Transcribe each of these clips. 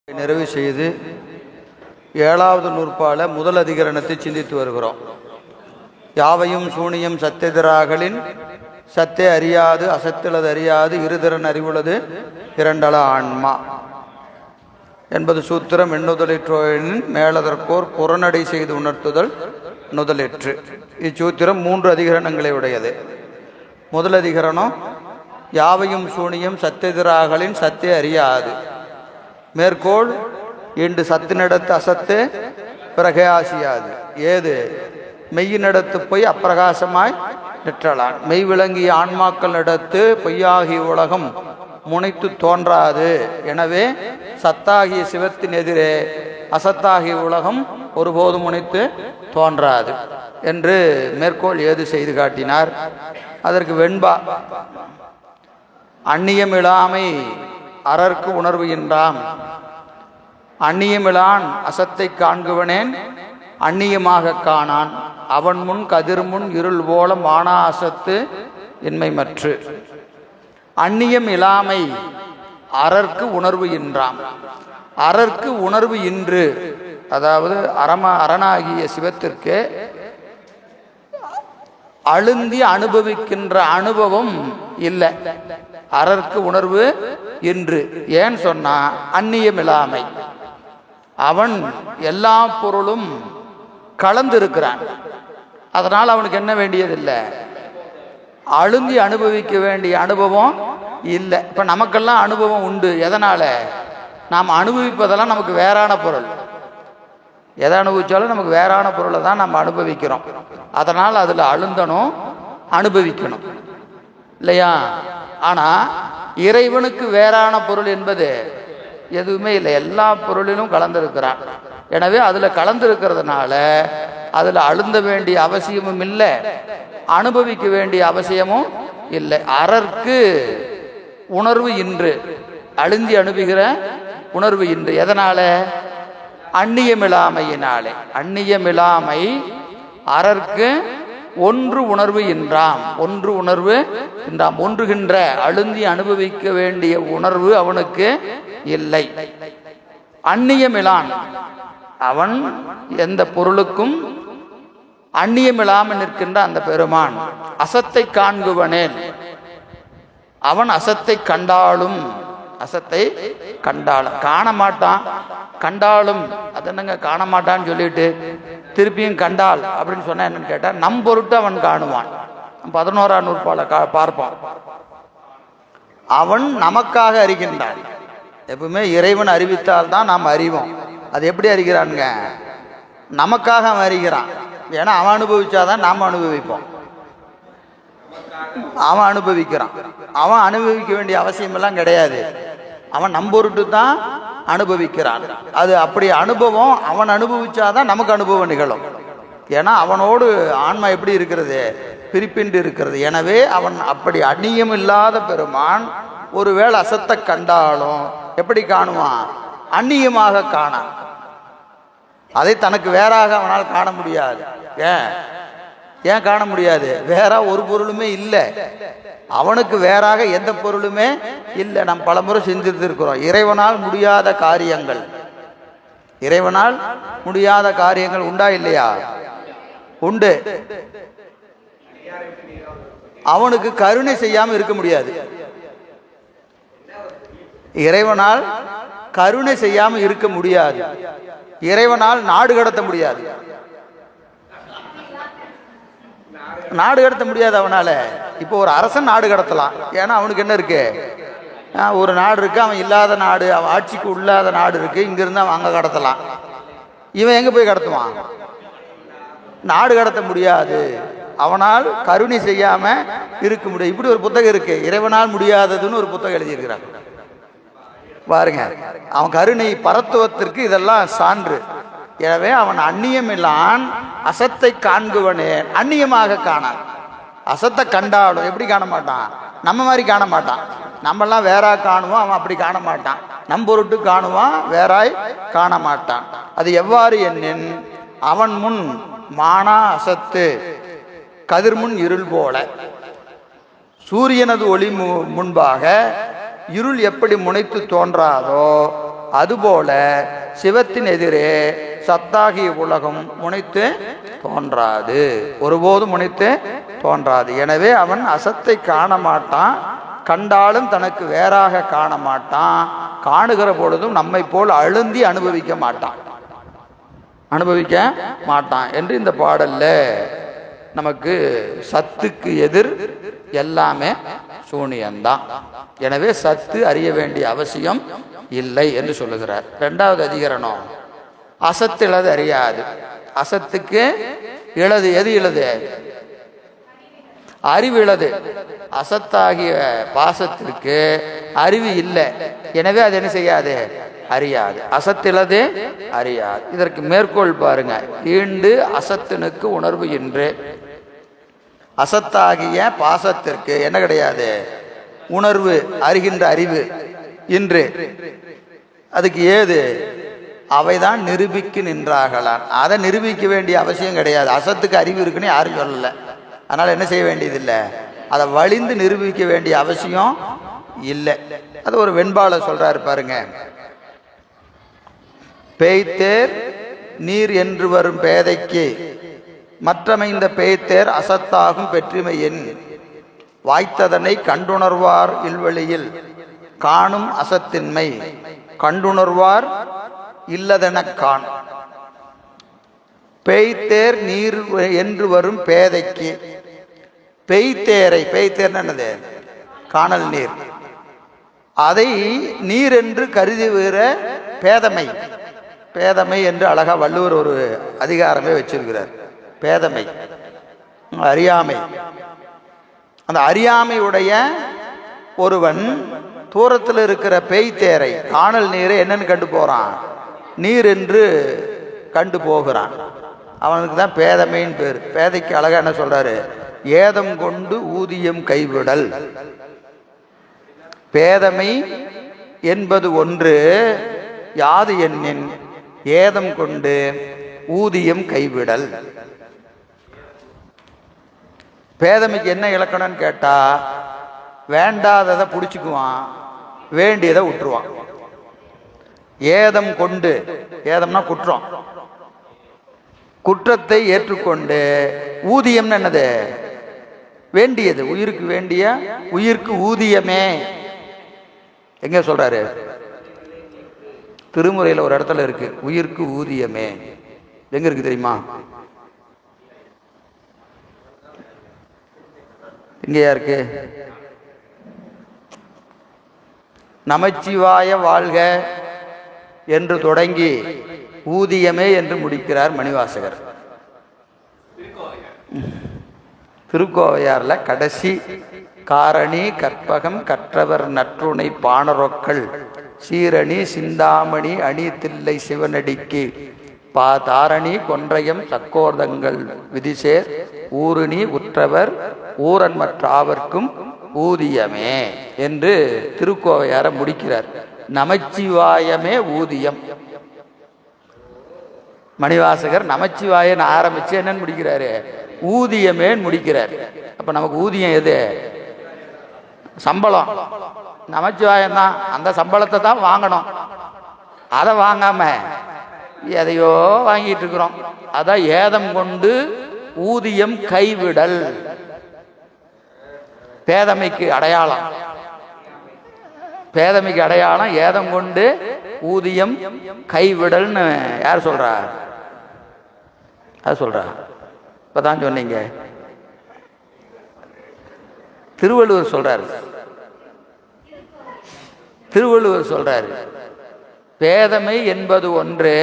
நிறைவு செய்து ஏழாவது நூற்பால முதல் அதிகரணத்தை சிந்தித்து வருகிறோம். யாவையும் சூனியம் சத்தெதிராகலின் சத்தே அறியாது அசத்திலது அறியாது இருதிறன் அறிவுள்ளது இரண்டல ஆன்மா என்பது சூத்திரம். எண்ணுதலிற்றோனின் மேலதற்கோர் புறநடை செய்து உணர்த்துதல் நுதலிற்று. இச்சூத்திரம் 3 அதிகரணங்களை உடையது. முதல் அதிகரணம் யாவையும் சூனியம் சத்தெதிராகலின் சத்தே அறியாது. மேற்கோள் இன்று சத்தினிடத்து அசத்து பிரகாசியாது ஏது மெய்யினிடத்து போய் அப்பிரகாசமாய் நிற்றலான். மெய் விளங்கிய ஆன்மாக்களிடத்து பொய்யாகிய உலகம் முனைத்து தோன்றாது. எனவே சத்தாகிய சிவத்தின் எதிரே அசத்தாகிய உலகம் ஒருபோதும் முனைத்து தோன்றாது என்று மேற்கோள் ஏது செய்து காட்டினார். அதற்கு வெண்பா அந்நியமிழாமை அரற்கு உணர்வு என்றாம். அந்நியமிழான் அசத்தை காண்குவனேன் அந்நியமாக காணான். அவன் முன் கதிர்முன் இருள் போல மானா அசத்து இன்மை மற்று. அந்நியம் இல்லாமை அரற்கு உணர்வு என்றாம். அரற்கு உணர்வு இன்று, அதாவது அரணாகிய சிவத்திற்கு அழுந்தி அனுபவிக்கின்ற அனுபவம் இல்லை. அரற்கு உணர்வு இன்று. ஏன் சொன்னா அந்நியமில்லாமை, அவன் எல்லா பொருளும் கலந்திருக்கிறான். அதனால் அவனுக்கு என்ன வேண்டியதில்லை, அழுந்தி அனுபவிக்க வேண்டிய அனுபவம் இல்லை. இப்போ நமக்கெல்லாம் அனுபவம் உண்டு. எதனால? நாம் அனுபவிப்பதெல்லாம் நமக்கு வேறான பொருள். எதை அனுபவித்தாலும் நமக்கு வேறான பொருளை தான் நம்ம அனுபவிக்கிறோம். அதனால் அதில் அழுந்தணும், அனுபவிக்கணும் இல்லையா? ஆனால் இறைவனுக்கு வேறான பொருள் என்பது எதுவுமே இல்லை. எல்லா பொருளிலும் கலந்திருக்கிறான். எனவே அதில் கலந்திருக்கிறதுனால அதில் அழுந்த வேண்டிய அவசியமும் இல்லை, அனுபவிக்க வேண்டிய அவசியமும் இல்லை. அரற்கு உணர்வு இன்று, அழுந்தி அனுபவிக்கிற உணர்வு இன்று. எதனால? அந்நியமிழாமையினாலே. அந்நியமிழாமை அரற்கு ஒன்று உணர்வு என்றாம். ஒன்று உணர்வு என்றாம். ஒன்றுகின்ற அழுந்தி அனுபவிக்க வேண்டிய உணர்வு அவனுக்கு இல்லை. அந்நியமிழான், அவன் எந்த பொருளுக்கும் அந்நியமிழாமல் நிற்கின்ற அந்த பெருமான். அசத்தை காண்குவனேன், அவன் அசத்தை கண்டாலும், அசத்தை கண்டாலும் காண மாட்டான். கண்டாலும் அது என்னங்க காண மாட்டான்னு சொல்லிட்டு திருப்பியும் கண்டால் அப்படின்னு சொன்னா என்னன்னு கேட்டால் நம் பொருட்டு அவன் காணுவான். 11ஆம் நூற்பால பார்ப்பான். அவன் நமக்காக அறிகின்றான். எப்பவுமே இறைவன் அறிவித்தால் தான் நாம் அறிவோம். அது எப்படி அறிகிறானுங்க? நமக்காக அவன் அறிகிறான். ஏன்னா அவன் அனுபவிச்சாதான் நாம் அனுபவிப்போம். அவன் அனுபவிக்கிறான். அவன் அனுபவிக்க வேண்டிய அவசியமெல்லாம் கிடையாது. அவன் நம்பொருட்டு தான் அனுபவிக்கிறான். அது அப்படி அனுபவம் அவன் அனுபவிச்சாதான் நமக்கு அனுபவம் நிகழும். ஏன்னா அவனோடு ஆன்மா எப்படி இருக்கிறது? பிரிப்பின்றி இருக்கிறது. எனவே அவன் அப்படி அந்நியம் இல்லாத பெருமான் ஒருவேளை அசத்தை கண்டாலும் எப்படி காணுவான்? அந்நியமாக காணான். அதை தனக்கு வேறாக அவனால் காண முடியாது. ஏன் காண முடியாது? வேற ஒரு பொருளுமே இல்லை. அவனுக்கு வேறாக எந்த பொருளுமே இல்லை. நாம் பலமுறை சிந்தித்திருக்கிறோம். இறைவனால் முடியாத காரியங்கள், இறைவனால் முடியாத காரியங்கள் உண்டா இல்லையா? உண்டு. அவனுக்கு கருணை செய்யாம இருக்க முடியாது. இறைவனால் கருணை செய்யாம இருக்க முடியாது. இறைவனால் நாடு கடத்த முடியாது. நாடு கடத்த முடியாது அவனால. இப்போ ஒரு அரசன் நாடு கடத்தலாம். ஏன்னா அவனுக்கு என்ன இருக்கு? ஒரு நாடு இருக்கு, அவன் இல்லாத நாடு, அவன் ஆட்சிக்கு உள்ளாத நாடு இருக்கு. இங்கிருந்து அவன் அங்கே கடத்தலாம். இவன் எங்க போய் கடத்துவான்? நாடு கடத்த முடியாது. அவனால் கருணை செய்யாம இருக்க முடியும். இப்படி ஒரு புத்தகம் இருக்கு, இறைவனால் முடியாததுன்னு ஒரு புத்தகம் எழுதியிருக்கிறான் பாருங்க. அவன் கருணை பரத்துவத்திற்கு இதெல்லாம் சான்று. எனவே அவன் அந்நியமில்லான் அசத்தை காண்குவனே அந்நியமாக காணான். அசத்தை கண்டாலும் எப்படி காண மாட்டான்? நம்ம மாதிரி காண மாட்டான். நம்மெல்லாம் வேறா காணுவோம், அவன் அப்படி காண மாட்டான். நம் பொருட்டு காணுவான், வேறாய் காண மாட்டான். அது எவ்வாறு என்னின் அவன் முன் மானா அசத்து கதிர்முன் இருள் போல. சூரியனது ஒளி முன்பாக இருள் எப்படி முனைத்து தோன்றாதோ அதுபோல சிவத்தின் எதிரே சத்தாகிய உலகம் முனைத்து தோன்றாது, ஒருபோதும் முனைத்து தோன்றாது. எனவே அவன் அசத்தை காண மாட்டான், கண்டாலும் தனக்கு வேறாக காண மாட்டான், காணுகிற பொழுதும் நம்மை போல் அழுந்தி அனுபவிக்க மாட்டான் என்று இந்த பாடல்ல நமக்கு சத்துக்கு எதிர் எல்லாமே சூனியம்தான். எனவே சத்து அறிய வேண்டிய அவசியம் இல்லை என்று சொல்லுகிறார். இரண்டாவது அதிகரணம், அசத்திலது அறியாது. அசத்துக்கு இளது எது இளது? அறிவு இளது. அசத்தாகிய பாசத்திற்கு அறிவு இல்லை, எனவே அது என்ன செய்யாது? அறியாது. அசத்திலது அறியாது. இதற்கு மேற்கோள் பாருங்க, ஈண்டு அசத்தினுக்கு உணர்வு இன்று. அசத்தாகிய பாசத்திற்கு என்ன கிடையாது? உணர்வு, அறிகின்ற அறிவு இன்று. அதுக்கு ஏது? அவைதான் நிரூபிக்கு நின்றாகலான். அதை நிரூபிக்க வேண்டிய அவசியம் கிடையாது. அசத்துக்கு அறிவு இருக்குன்னு யாரும் சொல்லலை, அதனால என்ன செய்ய வேண்டியதில்லை, அதை வலிந்து நிரூபிக்க வேண்டிய அவசியம் இல்லை. அது ஒரு வெண்பால சொல்றாரு பாருங்க, பேய்த்தேர் நீர் என்று வரும் பேதைக்கு மற்றமைந்த பேய்த்தேர் அசத்தாகும் பெற்றிமையின் வாய்த்ததனை கண்டுணர்வார் இல்வெளியில் காணும் அசத்தின்மை கண்டுணர்வார் இல்லதெனக் காண். பேய்த்தேர் நீர் என்று வரும் பேதைக்கு, பேய்த்தேரை, பேய்த்தேர் என்னது? காணல் நீர். அதை நீர் என்று கருதுகிற பேதமை, பேதமை என்று அழகா வள்ளுவர் ஒரு அதிகாரமே வச்சிருக்கிறார். பேதமை, அறியாமை. அந்த அறியாமையுடைய ஒருவன் தூரத்தில் இருக்கிற பேய்த்தேரை, காணல் நீரை என்னன்னு கண்டு போறான்? நீர் என்று கண்டு போகிறான். அவனுக்கு தான் பேதமைன்னு பேர். பேதைக்கு அழகா என்ன சொல்றாரு? ஏதம் கொண்டு ஊதியம் கைவிடல். பேதமை என்பது ஒன்று, யாது எண்ணின் ஏதம் கொண்டு ஊதியம் கைவிடல். பேதமைக்கு என்ன இலக்கணம்னு கேட்டா, வேண்டாததை பிடிச்சிக்குவான், வேண்டியதை விட்டுருவான். ஏதம் கொண்டு, ஏதம்னா குற்றம், குற்றத்தை ஏற்றுக்கொண்டு, ஊதியம்னு என்னது? வேண்டியது, உயிருக்கு வேண்டிய, உயிருக்கு ஊதியமே. எங்க சொல்றாரு? திருமுறையில் ஒரு இடத்துல இருக்கு, உயிருக்கு ஊதியமே. எங்க இருக்கு தெரியுமா? எங்கேயா இருக்கு? நமச்சிவாய வாழ்க என்று தொடங்கி ஊதியமே என்று முடிக்கிறார் மணிவாசகர். திருக்கோவையார்ல கடைசி காரணி கற்பகம் கற்றவர் நற்றுணை பாணரொக்கள் சீரணி சிந்தாமணி அணி தில்லை சிவனடிக்கு தாரணி கொன்றையம் சக்கோர்தங்கள் விதிசேர் ஊருணி உற்றவர் ஊரன் மற்றாவர்க்கும் ஊதியமே என்று திருக்கோவையார முடிக்கிறார். நமச்சிவாயமே ஊதியம். மணிவாசகர் நமச்சிவாயன்னு ஆரம்பிச்சு என்னன்னு முடிக்கிறாரு? ஊதியமேன்னு முடிக்கிறார். அப்ப நமக்கு ஊதியம் எது? சம்பளம். நமச்சிவாயம் தான். அந்த சம்பளத்தை தான் வாங்கணும். அதை வாங்காம எதையோ வாங்கிட்டு இருக்கிறோம். அதான் ஏதம் கொண்டு ஊதியம் கைவிடல். பேதமைக்கு அடையாளம், பேதமைக்கு அடையாளம் ஏதம் கொண்டு ஊதியம் கைவிடல்னு யார் சொல்றா? அது சொல்றா? இப்பதான் சொன்னீங்க. திருவள்ளுவர் சொல்றாரு. திருவள்ளுவர் சொல்றாரு, பேதமை என்பது ஒன்று,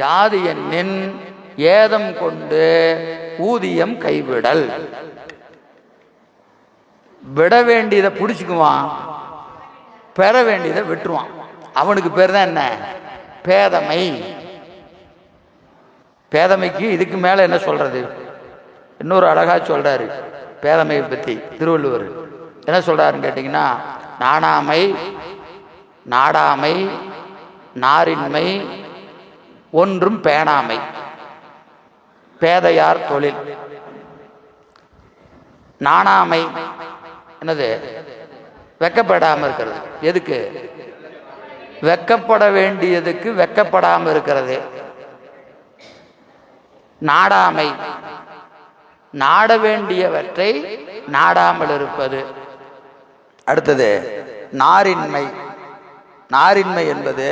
யாது எண்ணின் ஏதம் கொண்டு ஊதியம் கைவிடல். விட வேண்டியதை பிடிச்சிக்குவான், பெற வேண்டியதை விட்டுருவான். அவனுக்கு பேர் தான் என்ன? பேதமை. பேதமைக்கு இதுக்கு மேல என்ன சொல்றது? இன்னொரு அழகா சொல்றாரு பேதமையை பத்தி திருவள்ளுவர். என்ன சொல்றாருன்னு கேட்டீங்கன்னா, நாணாமை, நாடாமை, நாரின்மை, ஒன்றும் பேணாமை, பேதையார் தொழில். நாணாமை என்னது? வெக்கப்படாம இருக்கிறது. எதுக்கு? வெக்கப்பட வேண்டியதுக்கு வெக்கப்படாமல் இருக்கிறது. நாடாமை, நாட வேண்டியவற்றை நாடாமல் இருப்பது. அடுத்தது நாரின்மை. நாரின்மை என்பது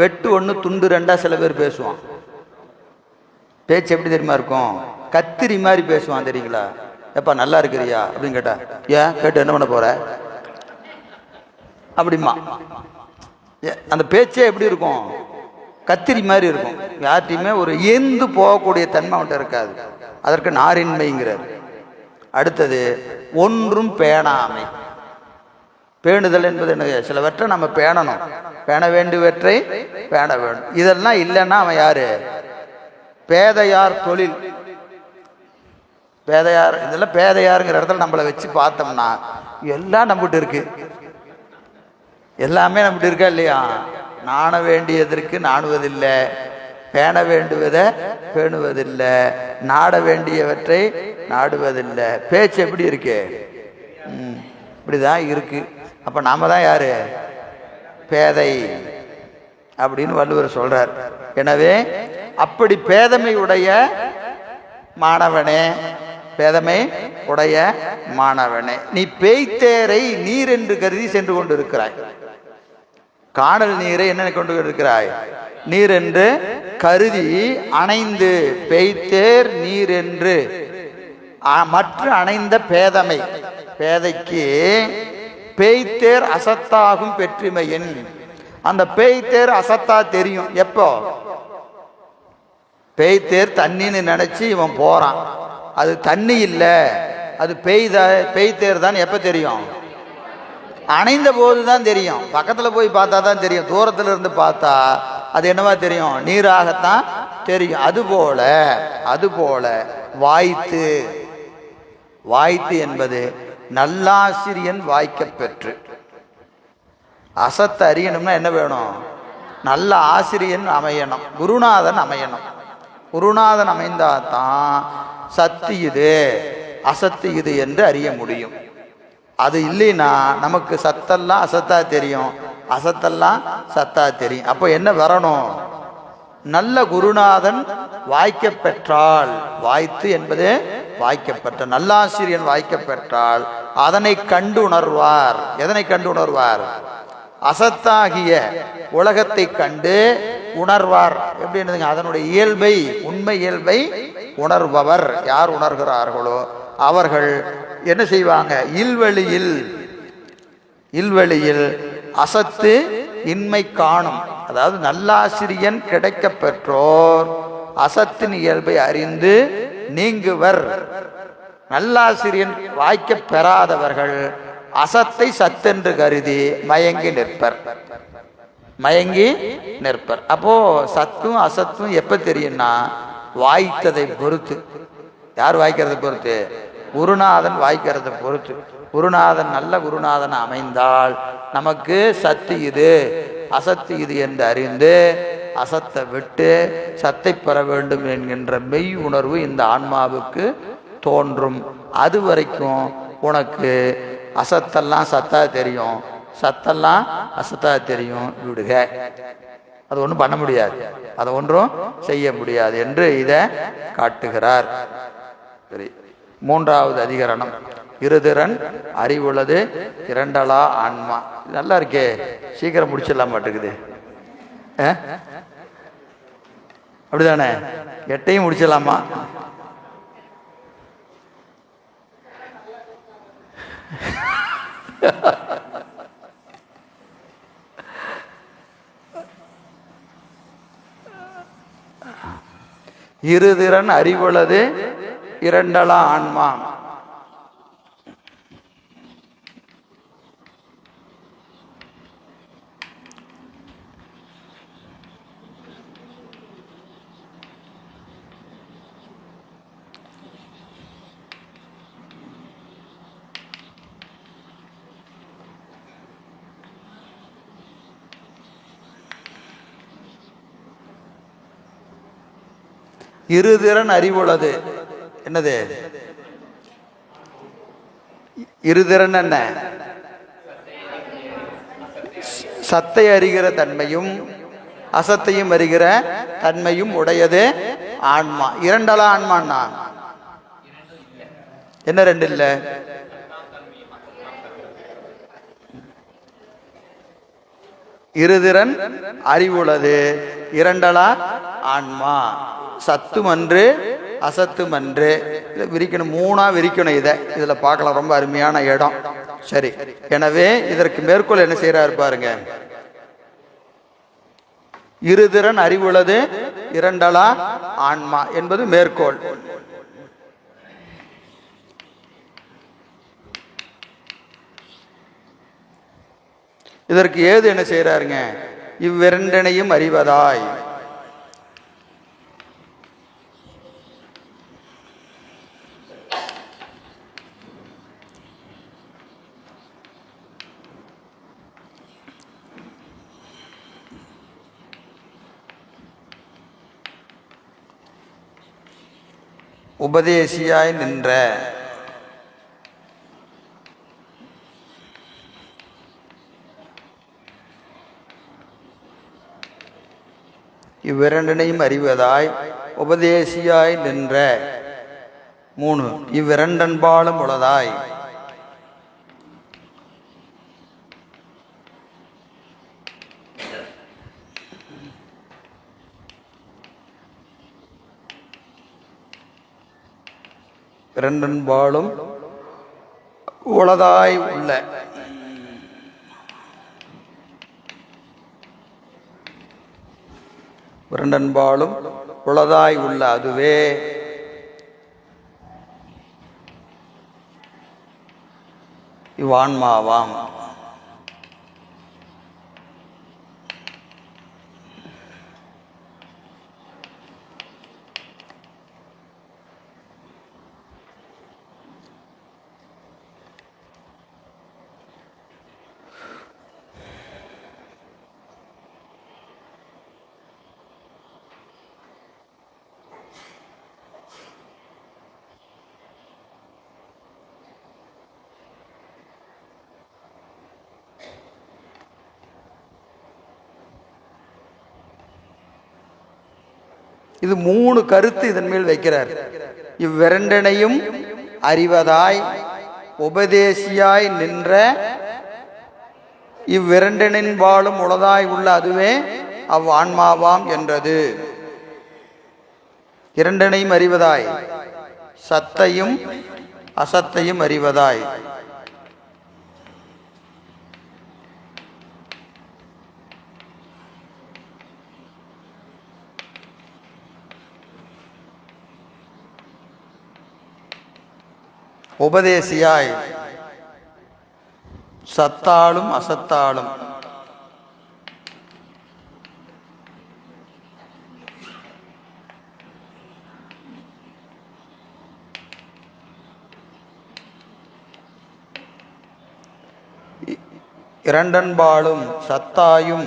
வெட்டு ஒன்று துண்டு ரெண்டா சில பேர் பேசுவான். பேச்சு எப்படி தெரியுமா இருக்கும்? கத்திரி மாதிரி பேசுவான் தெரியுங்களா? எப்பா நல்லா இருக்கிறியா அப்படின்னு கேட்டா, ஏன் கேட்டு என்ன பண்ண போற அப்படிமா. அந்த பேச்சே எப்படி இருக்கும்? கத்திரி மாதிரி இருக்கும். யார்ட்டையுமே ஒரு ஏந்து போகக்கூடிய தன்மை அவன்கிட்ட இருக்காது. அதற்கு நாரின்மைங்கிறார். அடுத்தது ஒன்றும் பேணாமை. பேணுதல் என்பது என்ன? சிலவற்றை நம்ம பேணணும், பேண வேண்டியவற்றை பேண வேண்டும். இதெல்லாம் இல்லைன்னா அவன் யாரு? பேதையார் தொழில். பேதையார், இதெல்லாம் பேதையாருங்கிற இடத்துல நம்மளை வச்சு பார்த்தோம்னா எல்லாம் நம்மகிட்ட இருக்கு, எல்லாமே நம்மகிட்ட இருக்கா இல்லையா? நாண வேண்டியதற்கு நாணுவதில்லை, பேண வேண்டுவதை பேணுவதில்லை, நாட வேண்டியவற்றை நாடுவதில்லை. பேச்சு எப்படி இருக்கு? இப்படிதான் இருக்கு. அப்ப நாம தான் யாரு? பேதை அப்படின்னு வள்ளுவர் சொல்றார். எனவே அப்படி பேதமை உடைய மாணவனே, பேதமை உடைய மாணவனே, நீ பேய்த்தேரை நீர் என்று கருதி சென்று கொண்டிருக்கிறாய். காணல் நீரை என்ன கொண்டு இருக்கிறாய்? நீர் என்று கருதி அணைந்து, பேய்த்தேர் நீர் என்று மற்ற அணைந்த பேதமை. பேதைக்கு பேய்த்தேர் அசத்தாகும் பெற்றுமையின். அந்த பேய்த்தேர் அசத்தா தெரியும் எப்போ? பேய்த்தேர் தண்ணின்னு நினைச்சு இவன் போறான், அது தண்ணி இல்லை, அது பேய்த்தேர் தான். எப்ப தெரியும்? அணைந்த போதுதான் தெரியும். பக்கத்துல போய் பார்த்தா தான் தெரியும். தூரத்துல இருந்து பார்த்தா அது என்னவா தெரியும்? நீராகத்தான் தெரியும். அதுபோல வாய்த்து. வாய்த்து என்பது நல்லாசிரியன் வாய்க்க பெற்று. அசத்தை அறியணும்னா என்ன வேணும்? நல்ல ஆசிரியன் அமையணும், குருநாதன் அமையணும். குருநாதன் அமைந்தாதான் சத்து இது அசத்து இது என்று அறிய முடியும். அது இல்லைன்னா நமக்கு சத்தெல்லாம் அசத்தா தெரியும், அசத்தெல்லாம் சத்தா தெரியும். அப்போ என்ன வரணும்? நல்ல குருநாதன் வாய்க்க பெற்றால், வாய்த்து என்பது வாய்க்க பெற்ற நல்லாசிரியன் வாய்க்க பெற்றால் அதனை கண்டு உணர்வார். எதனை கண்டு உணர்வார்? அசத்தாகிய உலகத்தை கண்டு உணர்வார். எப்படி? அதனுடைய இயல்பை, உண்மை இயல்பை உணர்பவர் யார் உணர்கிறார்களோ அவர்கள் என்ன செய்வாங்க? இல்வெளியில் அசத்து இன்மை காணும். அதாவது நல்லாசிரியன் கிடைக்க பெற்றோர் அசத்தின் இயல்பை அறிந்து நீங்குவர். நல்லாசிரியன் வாய்க்க பெறாதவர்கள் அசத்தை சத்தென்று கருதி மயங்கி நிற்பர். அப்போ சத்தும் அசத்தும் எப்ப தெரியும்னா வாய்த்ததை பொறுத்து. யார் வாய்க்கிறதை பொறுத்து? குருநாதன் வாய்க்கிறதை பொறுத்து. குருநாதன் நல்ல குருநாதன் அமைந்தால் நமக்கு சத்து இது அசத்து இது என்று அறிந்து அசத்தை விட்டு சத்தை பெற வேண்டும் என்கின்ற மெய் உணர்வு இந்த ஆன்மாவுக்கு தோன்றும். அது வரைக்கும் உனக்கு அசத்தெல்லாம் சத்தா தெரியும், சத்தெல்லாம் அசத்தா தெரியும், விடுக. அது ஒன்றும் பண்ண முடியாது, அதை ஒன்றும் செய்ய முடியாது என்று இதை காட்டுகிறார். சரி, மூன்றாவது அதிகரணம் இருதிறன் அறிவுள்ளது இரண்டலா ஆன்மா. நல்லா இருக்கே, சீக்கிரம் முடிச்சிடலாம் மாட்டேங்குது. அப்படிதானே? 8ஐயும் முடிச்சிடலாமா? இருதிறன் அறிவுள்ளது இரண்டலா ஆன்மா. இருதிறன் அறிவுள்ளது என்னது? இருதிறன் என்ன? சத்தை அறிகிற தன்மையும் அசத்தையும் அறிகிற தன்மையும் உடையது ஆன்மா. இரண்டலா ஆன்மான்னா என்ன? ரெண்டு இல்ல. இருதிறன் அறிவுள்ளது, இரண்டலா ஆன்மா. சத்துமன்று அசத்துமன்று. விரிக்கணும், மூணா விரிக்கணும். இதுல பார்க்கலாம், ரொம்ப அருமையான இடம். சரி, எனவே இதற்கு மேற்கோள் என்ன செய்யறாரு பாருங்க. இருதிறன் அறிவுள்ளது, இரண்டலா ஆன்மா என்பது மேற்கோள். இதற்கு ஏது என்ன செய்யறாருங்க? இவ்விரண்டனையும் அறிவதாய். உபதேசியாய் நின்ற இவ்விரண்டனையும் அறிவதாய் உபதேசியாய் நின்ற. 3 இவ்விரண்டன்பாலும் உளதாய். இரண்டன்பாலும் உளதாய் உள்ள. இரண்டன்பாலும் உளதாய் உள்ள அதுவே இவ்வான்மாவாம். இது 3 கருத்து இதன் மேல் வைக்கிறார். இவ்விரண்டனையும் அறிவதாய் உபதேசியாய் நின்ற இவ்விரண்டனின் வாழும் உளதாய் உள்ள அதுவே அவ்வான்மாவாம் என்றது. இரண்டனையும் அறிவதாய், சத்தையும் அசத்தையும் அறிவதாய். உபதேசியாய் சத்தாலும் அசத்தாலும். இரண்டன்பாலும் சத்தாயும்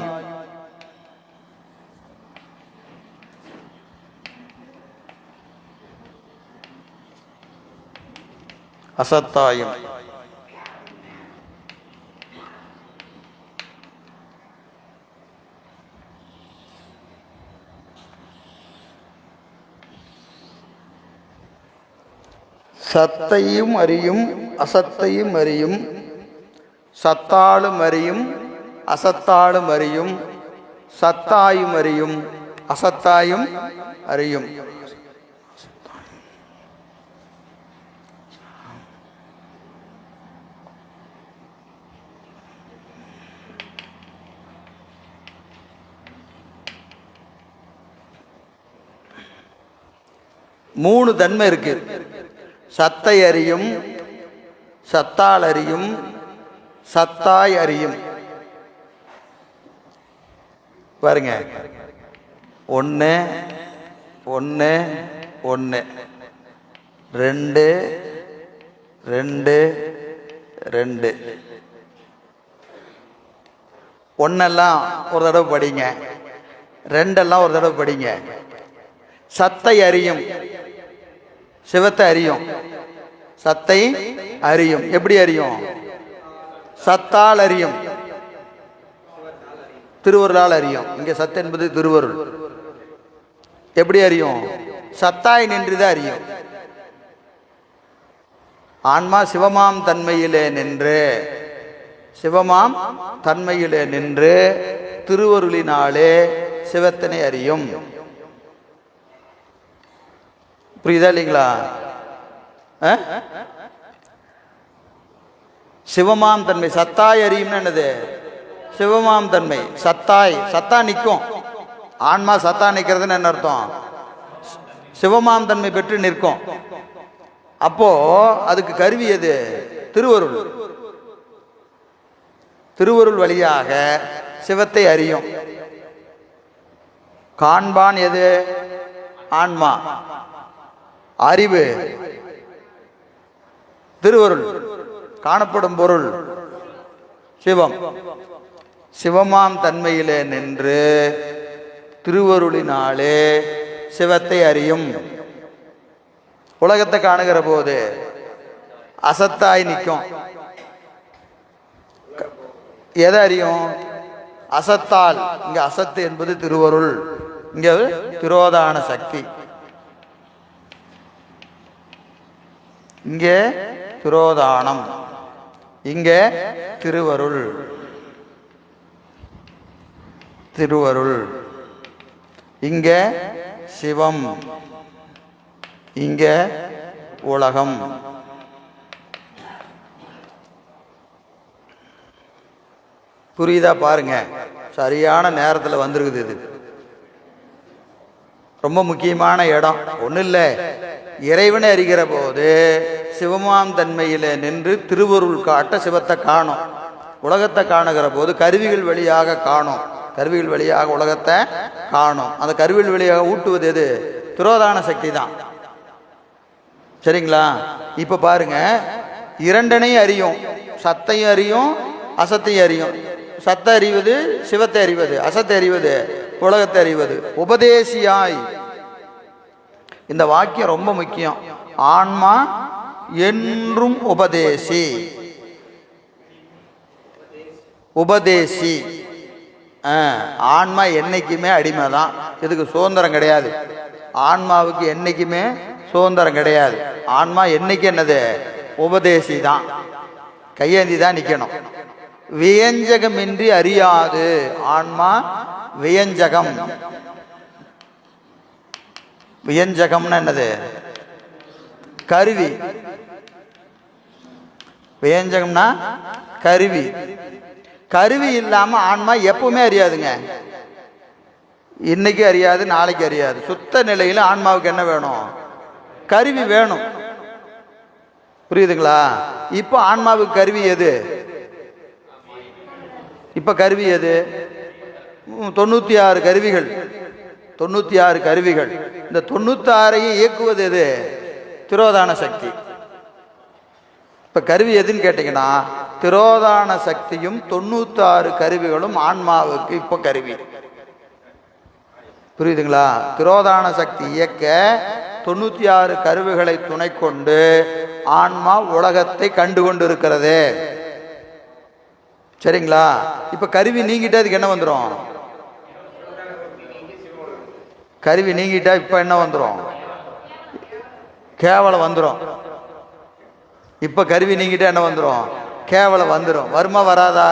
அசத்தாயும். சத்தையும் அறியும் அசத்தையும் அறியும், சத்தாலும் அறியும் அசத்தாலும் அறியும், சத்தாயும் அறியும் அசத்தாயும் அறியும். மூணு தன்மை இருக்கு. சத்தை அறியும், சத்தால் அறியும், சத்தாய் அறியும். பாருங்க, 1 1 1 2 2 2. ஒன்னெல்லாம் ஒரு தடவை படிங்க, 2 ஒரு தடவை படிங்க. சத்தை அறியும், சிவத்தை அறியும். சத்தை அறியும். எப்படி அறியும்? சத்தால் அறியும். திருவருளால் அறியும். இங்கே சத்து என்பது திருவருள். எப்படி அறியும்? சத்தாய் நின்றுதான் அறியும். ஆன்மா சிவமாம் தன்மையிலே நின்று, சிவமாம் தன்மையிலே நின்று திருவருளினாலே சிவத்தினை அறியும். புரியுதா இல்லைங்களா? சிவமாம் தன்மை சத்தாய் அறியும்னு என்னது? சிவமாம் தன்மை சத்தாய், சத்தா நிற்கும். ஆன்மா சத்தா நிற்கிறதுன்னு என்ன அர்த்தம்? சிவமாம் தன்மை பெற்று நிற்கும். அப்போ அதுக்கு கருவி எது? திருவருள். திருவருள் வழியாக சிவத்தை அறியும். காண்பான் எது? ஆன்மா. அறிவு திருவருள். காணப்படும் பொருள் சிவம். சிவமாம் தன்மையிலே நின்று திருவருளினாலே சிவத்தை அறியும். உலகத்தை காணுகிற போது அசத்தாய் நிற்கும். எதை அறியும்? அசத்தால். இங்க அசத்து என்பது திருவருள், இங்க திரோதான சக்தி. இங்கே திரோதானம், இங்கே திருவருள். திருவருள் இங்கே சிவம், இங்கே உலகம். புரியுதா? பாருங்க, சரியான நேரத்தில் வந்திருக்குது. இது ரொம்ப முக்கியமான இடம். ஒன்றும் இல்லை, இறைவனை அறிகிற போது சிவமாம் தன்மையில் நின்று திருவருள் காட்ட சிவத்தை காணும். உலகத்தை காணுகிற போது கருவிகள் வழியாக காணும். கருவிகள் வழியாக உலகத்தை காணும். அந்த கருவிகள் வழியாக ஊட்டுவது எது? திரோதான சக்தி தான். சரிங்களா? இப்ப பாருங்க, இரண்டனையும் அறியும். சத்தையும் அறியும், அசத்தையும் அறியும். சத்தை அறிவது சிவத்தை அறிவது, அசத்தை அறிவது உலகத்தை அறிவது. உபதேசியாய், இந்த வாக்கியம் ரொம்ப முக்கியம். ஆன்மா என்றும் உபதேசி. உபதேசி. ஆன்மா என்னைக்குமே அடிமை தான். இதுக்கு சுதந்திரம் கிடையாது. ஆன்மாவுக்கு என்னைக்குமே சுதந்திரம் கிடையாது. ஆன்மா என்னைக்கு என்னது? உபதேசி தான். கையேந்தி தான் நிற்கணும். வியஞ்சகமின்றி அறியாது. ஆன்மா வியஞ்சகம். வியஞ்சகம்னு என்னது? கருவி. வியஞ்சகம்னா கருவி. கருவி இல்லாம ஆன்மா எப்பவுமே அறியாதுங்க. இன்னைக்கு அறியாது, நாளைக்கு அறியாது. சுத்த நிலையில ஆன்மாவுக்கு என்ன வேணும்? கருவி வேணும். புரியுதுங்களா? இப்ப ஆன்மாவுக்கு கருவி எது? இப்ப கருவி எது? 96 கருவிகள். 96 கருவிகள். இந்த 96ஐயும் இயக்குவது எது? திரோதான சக்தி. இப்ப கருவி எதுன்னு கேட்டீங்கன்னா, திரோதான சக்தியும் 96 கருவிகளும் ஆன்மாவுக்கு இப்ப கருவி. புரியுதுங்களா? திரோதான சக்தி இயக்க 96 கருவிகளை துணை கொண்டு ஆன்மா உலகத்தை கண்டு கொண்டு இருக்கிறது. சரிங்களா? இப்ப கருவி நீங்கிட்டா அதுக்கு என்ன வந்துடும்? கருவி நீங்கிட்டா இப்ப என்ன வந்துடும்? கேவலம் வந்துடும். இப்ப கருவி நீங்கிட்டா என்ன வந்துடும்? கேவலம் வந்துடும். வருமா வராதா?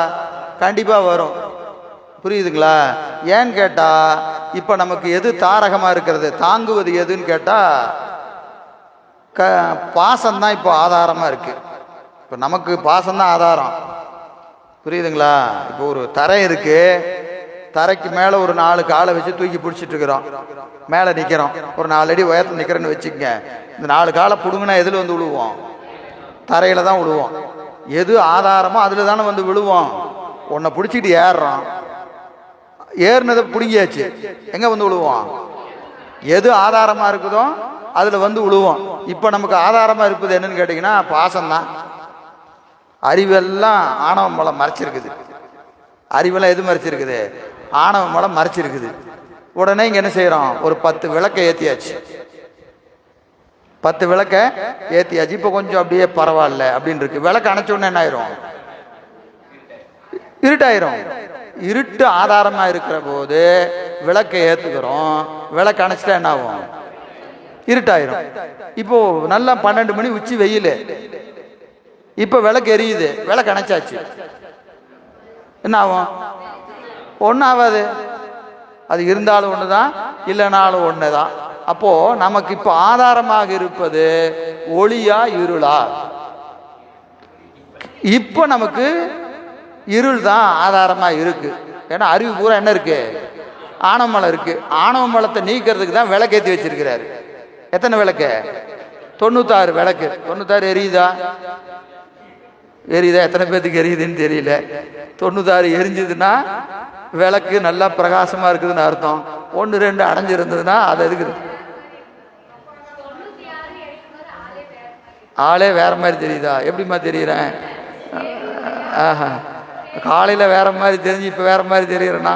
கண்டிப்பா வரும். புரியுதுங்களா? ஏன்னு கேட்டா, இப்ப நமக்கு எது தாரகமா இருக்கிறது, தாங்குவது எதுன்னு கேட்டா பாசம்தான் இப்போ ஆதாரமா இருக்கு. இப்ப நமக்கு பாசம்தான் ஆதாரம். புரியுதுங்களா? இப்போ ஒரு தரை இருக்கு, தரைக்கு மேல ஒரு 4 காலை வச்சு தூக்கி பிடிச்சிட்டு இருக்கிறோம். மேல நிக்கிறோம், ஒரு 4 அடி உயரத்தில் நிக்கிறேன்னு வச்சுக்கங்க. இந்த 4 காலை புடுங்கினா எதுல வந்து விழுவோம்? தரையில தான் விழுவோம். எது ஆதாரமோ அதுல தானே வந்து விழுவோம். உன்னை பிடிச்சிட்டு ஏறுறோம், ஏறினதை பிடுங்கியாச்சு, எங்க வந்து விழுவோம்? எது ஆதாரமா இருக்குதோ அதுல வந்து விழுவோம். இப்ப நமக்கு ஆதாரமா இருப்பது என்னன்னு கேட்டீங்கன்னா பாசம்தான். அறிவெல்லாம் ஆணவ மலம் மறைச்சிருக்குது. அறிவெல்லாம் எது மறைச்சிருக்குது? ஆணவ மலம் மறைச்சிருக்குது. உடனே இங்க என்ன செய்யறோம்? ஒரு 10 விளக்க ஏத்தியாச்சு. 10 விளக்க ஏத்தியாச்சு. இப்ப கொஞ்சம் அப்படியே பரவாயில்ல அப்படின்னு இருக்கு. விளக்கு அணைச்ச உடனே என்ன ஆயிரும்? இருட்டாயிரும். இருட்டு ஆதாரமாக இருக்கிற போது விளக்கை ஏற்றுக்கிறோம். விளக்கு அணைச்சிட்டா என்ன ஆகும்? இருட்டாயிரும். இப்போ நல்லா 12 மணி உச்சி வெயில், இப்போ விளக்கு எரியுது, விளக்கு அணைச்சாச்சு, என்ன ஆகும்? ஒன்றும் ஆகாது. அது இருந்தாலும் ஒன்று தான், இல்லைனாலும் ஒன்று தான். அப்போ நமக்கு இப்போ ஆதாரமாக இருப்பது ஒளியா இருளா? இப்போ நமக்கு இருள் தான் ஆதாரமாக இருக்கு. ஏன்னா அறிவு பூரா என்ன இருக்கு? ஆணவ மலம் இருக்கு. ஆணவ மலத்தை நீக்கிறதுக்கு தான் விளக்கேற்றி வச்சிருக்கிறாரு. எத்தனை விளக்கு? 96 விளக்கு. 96 எரியுதா? எரியுதா? எத்தனை பேர்த்துக்கு எரியுதுன்னு தெரியல. 96 எரிஞ்சுதுன்னா விளக்கு நல்லா பிரகாசமா இருக்குதுன்னு அர்த்தம். 1 2 அடைஞ்சிருந்ததுன்னா அது இருக்குது. ஆளே வேற மாதிரி தெரியுதா? எப்படிமா தெரியுறேன்? ஆஹா, காலையில வேற மாதிரி தெரிஞ்சு இப்ப வேற மாதிரி தெரியுறேன்னா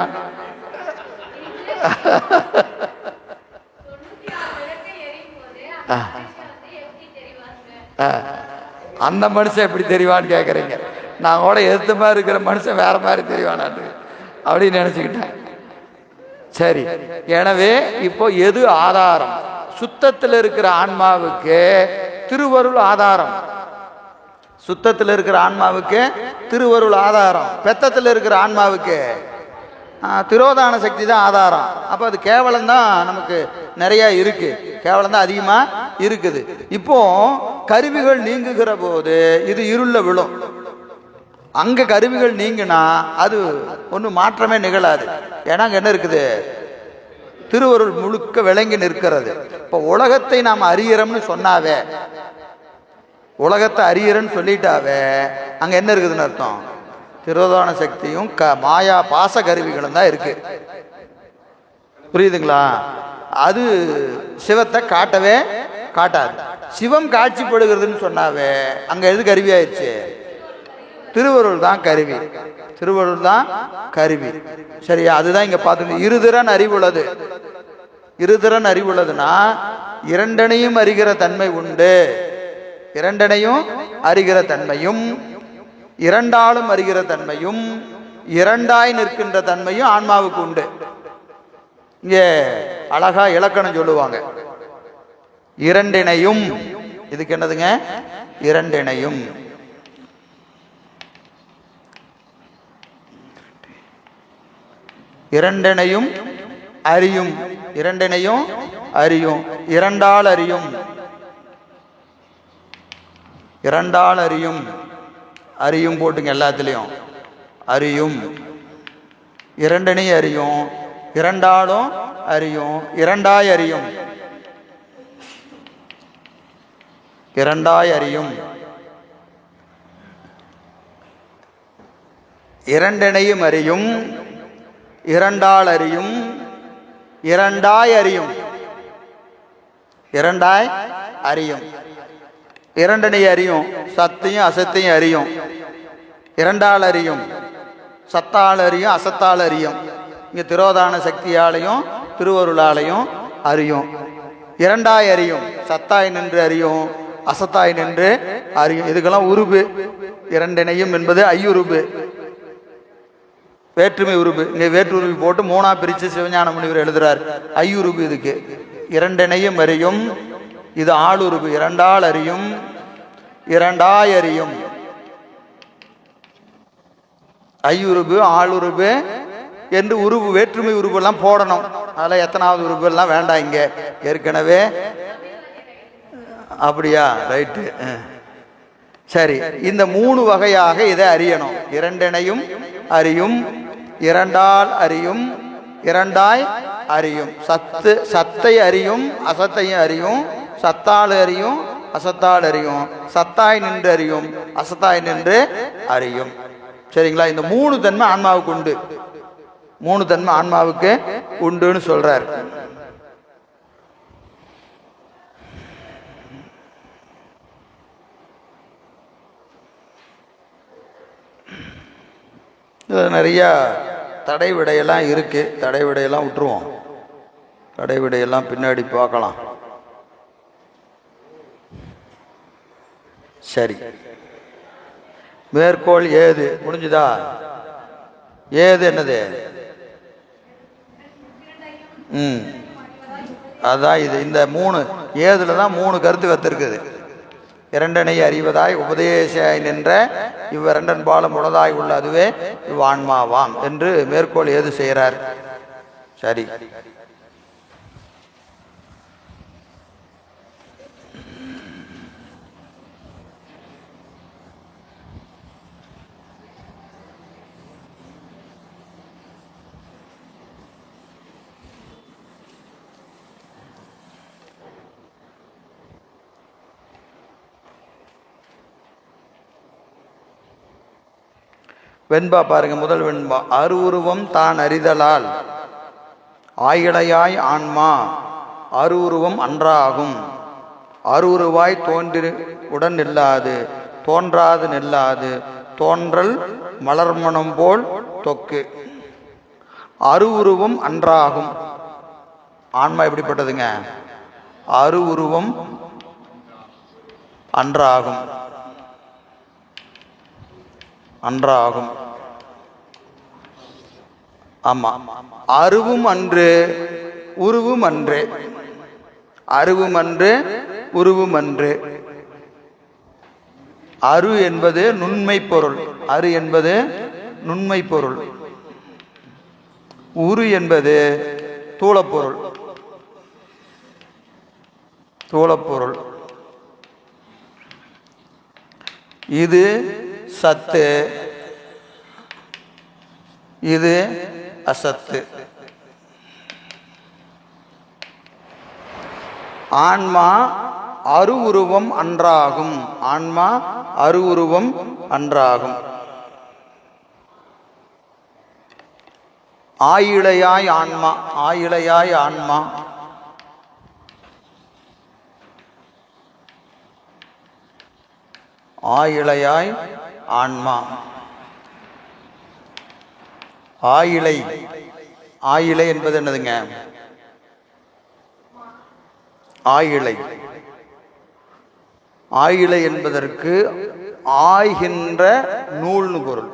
அந்த மனுஷன் எப்படி தெரிவான்னு கேட்குறீங்க. நான் கூட எதிர்த்த மாதிரி இருக்கிற மனுஷன் வேற மாதிரி தெரிவானாட்டு அப்படின்னு நினச்சிக்கிட்டேன். சரி, எனவே இப்போ எது ஆதாரம்? சுத்தத்தில் இருக்கிற ஆன்மாவுக்கு திருவருள் ஆதாரம். சுத்தத்தில் இருக்கிற ஆன்மாவுக்கு திருவருள் ஆதாரம். பெத்தத்தில் இருக்கிற ஆன்மாவுக்கு திரோதான சக்தி தான் ஆதாரம். அப்போ அது கேவலம் தான் நமக்கு நிறைய இருக்கு, கேவலம் தான் அதிகமாக இருக்குது. இப்போ கருவிகள் நீங்குகிற போது இது இருள விழும். அங்க கருவிகள் நீங்கினா அது ஒன்றும் மாற்றமே நிகழாது. ஏன்னா அங்கே என்ன இருக்குது? திருவருள் முழுக்க விளங்கி நிற்கிறது. இப்போ உலகத்தை நாம் அறியறோம்னு சொன்னாவே, உலகத்தை அறியறன்னு சொல்லிட்டாவே அங்க என்ன இருக்குதுன்னு அர்த்தம்? திரோதான சக்தியும் மாயா பாச கருவிகளும் தான் இருக்கு. புரியுதுங்களா? அது சிவத்தை காட்டவே காட்டாது. சிவம் காட்சிப்படுகிறதுன்னு சொன்னாவே அங்க எது கருவி ஆயிடுச்சு? திருவருள் தான் கருவி. திருவருள் தான் கருவி. சரியா? அதுதான் இங்க பார்த்து இருதிறன் அறிவுள்ளது. இருதிறன் அறிவுள்ளதுன்னா இரண்டனையும் அறிகிற தன்மை உண்டு. இரண்டனையும் அறிகிற தன்மையும், இரண்டாலும் அறிகிற தன்மையும், இரண்டாய் நிற்கின்ற தன்மையும் ஆன்மாவுக்கு உண்டு. இங்கே அழகா இலக்கணம் சொல்லுவாங்க. இரண்டினையும், இதுக்கு என்னதுங்க? இரண்டினையும். இரண்டினையும் அறியும். இரண்டினையும் அறியும். இரண்டால் அறியும். இரண்டால் அறியும். அறியும் போட்டுங்க எல்லாத்துலேயும். அறியும். இரண்டனையும் அறியும். இரண்டாலும் அறியும். இரண்டாய் அறியும். இரண்டாய் அறியும். இரண்டனையும் அறியும். இரண்டால் அறியும். இரண்டாய் அறியும். இரண்டாய் அறியும். இரண்டனை அறியும். சத்தையும் அசத்தையும் அறியும். இரண்டால் அறியும். சத்தால் அறியும். அசத்தால் அறியும். இங்கே திரோதான சக்தியாலையும் திருவருளாலையும் அறியும். இரண்டாய் அறியும். சத்தாய் நின்று அறியும். அசத்தாய் நின்று அறியும். இதுக்கெல்லாம் உருபு. இரண்டினையும் என்பது ஐயுருபு, வேற்றுமை உருபு. இங்கே வேற்றுருவி போட்டு 3ஆ பிரித்து சிவஞான முனிவர் எழுதுறார். ஐயுருபு இதுக்கு. இரண்டினையும் அறியும். இது ஆளுருபு. இரண்டால் அறியும். இரண்டாய் அறியும். ஐயுருபு ஆளுருபு என்று உருவு, வேற்றுமை உருவெல்லாம் போடணும். அதில் எத்தனாவது உருவு எல்லாம் வேண்டாம் இங்கே, ஏற்கனவே. அப்படியா? ரைட்டு. சரி, இந்த 3 வகையாக இதை அறியணும். இரண்டினையும் அறியும். இரண்டால் அறியும். இரண்டாய் அறியும். சத்தை அறியும். அசத்தையும் அறியும். சத்தால் அறியும். அசத்தால் அறியும். சத்தாய் நின்று அறியும். அசத்தாய் நின்று அறியும். சரிங்களா? இந்த 3 தன்மை ஆன்மாவுக்கு உண்டு. 3 தன்மை ஆன்மாவுக்கு உண்டுன்னு சொல்றார். இதில் நிறையா தடை விடையெல்லாம் இருக்கு. தடை விடையெல்லாம் விட்டுருவோம். தடை விடையெல்லாம் பின்னாடி பார்க்கலாம். சரி, மேற்கோள் ஏது முடிஞ்சுதா? ஏது என்னது? அதான் இது. இந்த 3 ஏதுல தான் 3 கருத்து கத்திருக்குது. இரண்டனை அறிவதாய் உபதேசாய் நின்ற இவ்விரண்டன் பாலம் உளதாய் உள்ள அதுவே இவ்வான்மாவாம் என்று மேற்கோள் ஏது செய்கிறார். சரி, வெண்பா பாருங்க. முதல் வெண்பா, அருவுருவம் தான் அறிதலால் ஆயிழையாய் ஆன்மா அருவுருவம் அன்றாகும். அருவுருவாய் தோன்றி உடன் நில்லாது தோன்றாது நில்லாது தோன்றல் மலர்மணம் போல் தொக்கு. அருவுருவம் அன்றாகும். ஆன்மா எப்படிப்பட்டதுங்க? அருவுருவம் அன்றாகும். அன்றாகும். ஆமா, அருவும் அன்று உருவும் அன்று. அருவும் அன்று உருவும் அன்று. அரு என்பது நுண்மை பொருள். அரு என்பது நுண்மை பொருள். உரு என்பது தூளப்பொருள். தூளப்பொருள். இது சத்து, இது அசத்து. ஆன்மா அருவுருவம் அன்றாகும். ஆன்மா அருவுருவம் அன்றாகும். ஆயிழையாய் ஆன்மா. ஆயிழையாய் ஆன்மா. ஆயிழையாய் ஆன்மா. ஆயிழை. ஆயிழை என்பது என்னதுங்க? ஆயிழை. ஆயிழை என்பதற்கு ஆய்கின்ற நூல்னு பொருள்.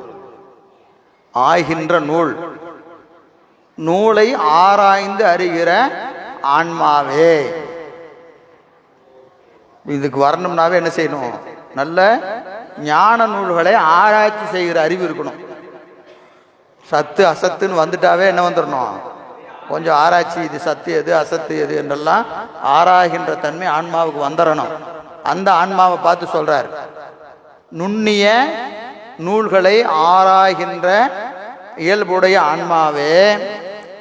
ஆய்கின்ற நூல். நூலை ஆராய்ந்து அறிகிற ஆன்மாவே. இதுக்கு வரணும்னாவே என்ன செய்யணும்? நல்ல ஞான நூல்களை ஆராய்ச்சி செய்கிற அறிவு இருக்கணும். சத்து அசத்துன்னு வந்துட்டாவே என்ன வந்துடணும்? கொஞ்சம் ஆராய்ச்சி, இது சத்து எது அசத்து எது என்றெல்லாம் ஆராய்கின்ற தன்மை ஆன்மாவுக்கு வந்துடணும். அந்த ஆன்மாவை பார்த்து சொல்றார், நுண்ணிய நூல்களை ஆராய்கின்ற இயல்புடைய ஆன்மாவே.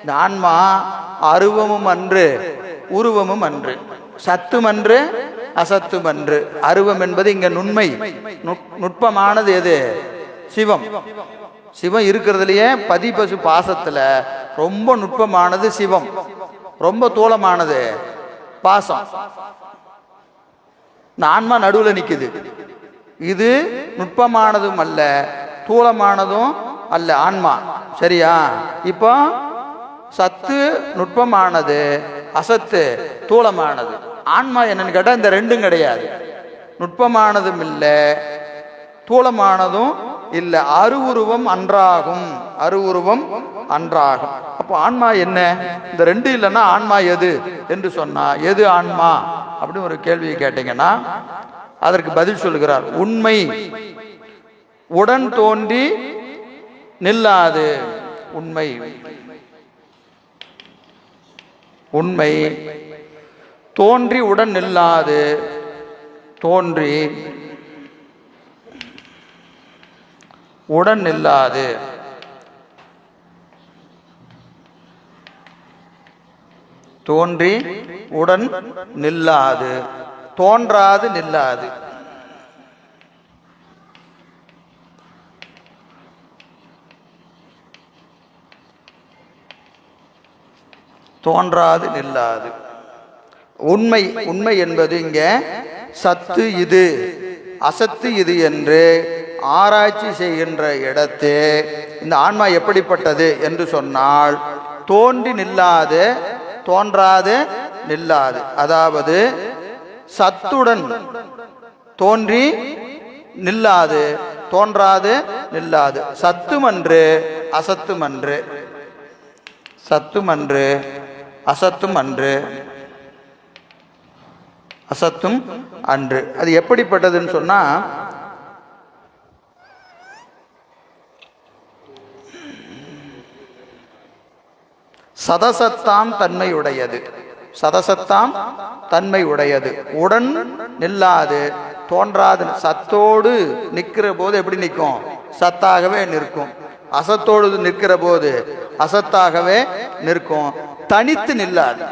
இந்த ஆன்மா அருவமும் அன்று உருவமும் அன்று, சத்தும் அன்று அசத்தும் அன்று. அருவம் என்பது இங்க நுண்மை, நுட்பமானது எது? சிவம். சிவம் இருக்கிறதுலையே பதிபசு பாசத்துல ரொம்ப நுட்பமானது சிவம், ரொம்ப தூளமானது பாசம். இந்த ஆன்மா நடுவில் நிக்குது. இது நுட்பமானதும் அல்ல, தூளமானதும் அல்ல ஆன்மா. சரியா? இப்போ சத்து நுட்பமானது, அசத்து தூளமானது. ஆன்மா என்னன்னு கேட்டால் இந்த ரெண்டும் கிடையாது. நுட்பமானதும் இல்லை, தூளமானதும் இல்லை. அருவுருவம் அன்றாகும். அருவுருவம் அன்றாகும். அப்போ ஆன்மா என்ன? இந்த ரெண்டு இல்லைன்னா ஆன்மா எது என்று சொன்னா எது ஆன்மா அப்படின்னு ஒரு கேள்வியை கேட்டீங்கன்னா அதற்கு பதில் சொல்லுகிறார், உண்மை உடன் தோன்றி நில்லாது. உண்மை. உண்மை தோன்றி உடன் நில்லாது. தோன்றி உடன் நில்லாது. தோன்றி உடன் நில்லாது. தோன்றாது நில்லாது. தோன்றாது நில்லாது. உண்மை. உண்மை என்பது இங்க சத்து இது அசத்து இது என்று ஆராய்ச்சி செய்கின்ற இடத்தே இந்த ஆன்மா எப்படிப்பட்டது என்று சொன்னால் தோன்றி நில்லாது, தோன்றாது நில்லாது. அதாவது சத்துடன் தோன்றி நில்லாது, தோன்றாது நில்லாது. சத்துமன்று அசத்துமன்று, சத்துமன்று அசத்தும் அன்று, அசத்தும் அன்று. அது எப்படிப்பட்டதுன்னு சொன்னா, சதசத்தாம் தன்மை உடையது, சதசத்தாம் தன்மை உடையது, உடன் நில்லாது தோன்றாது. சத்தோடு நிற்கிற போது எப்படி நிற்கும்? சத்தாகவே நிற்கும். அசத்தோடு நிற்கிற போது அசத்தாகவே நிற்கும். தனித்து நில்லாது.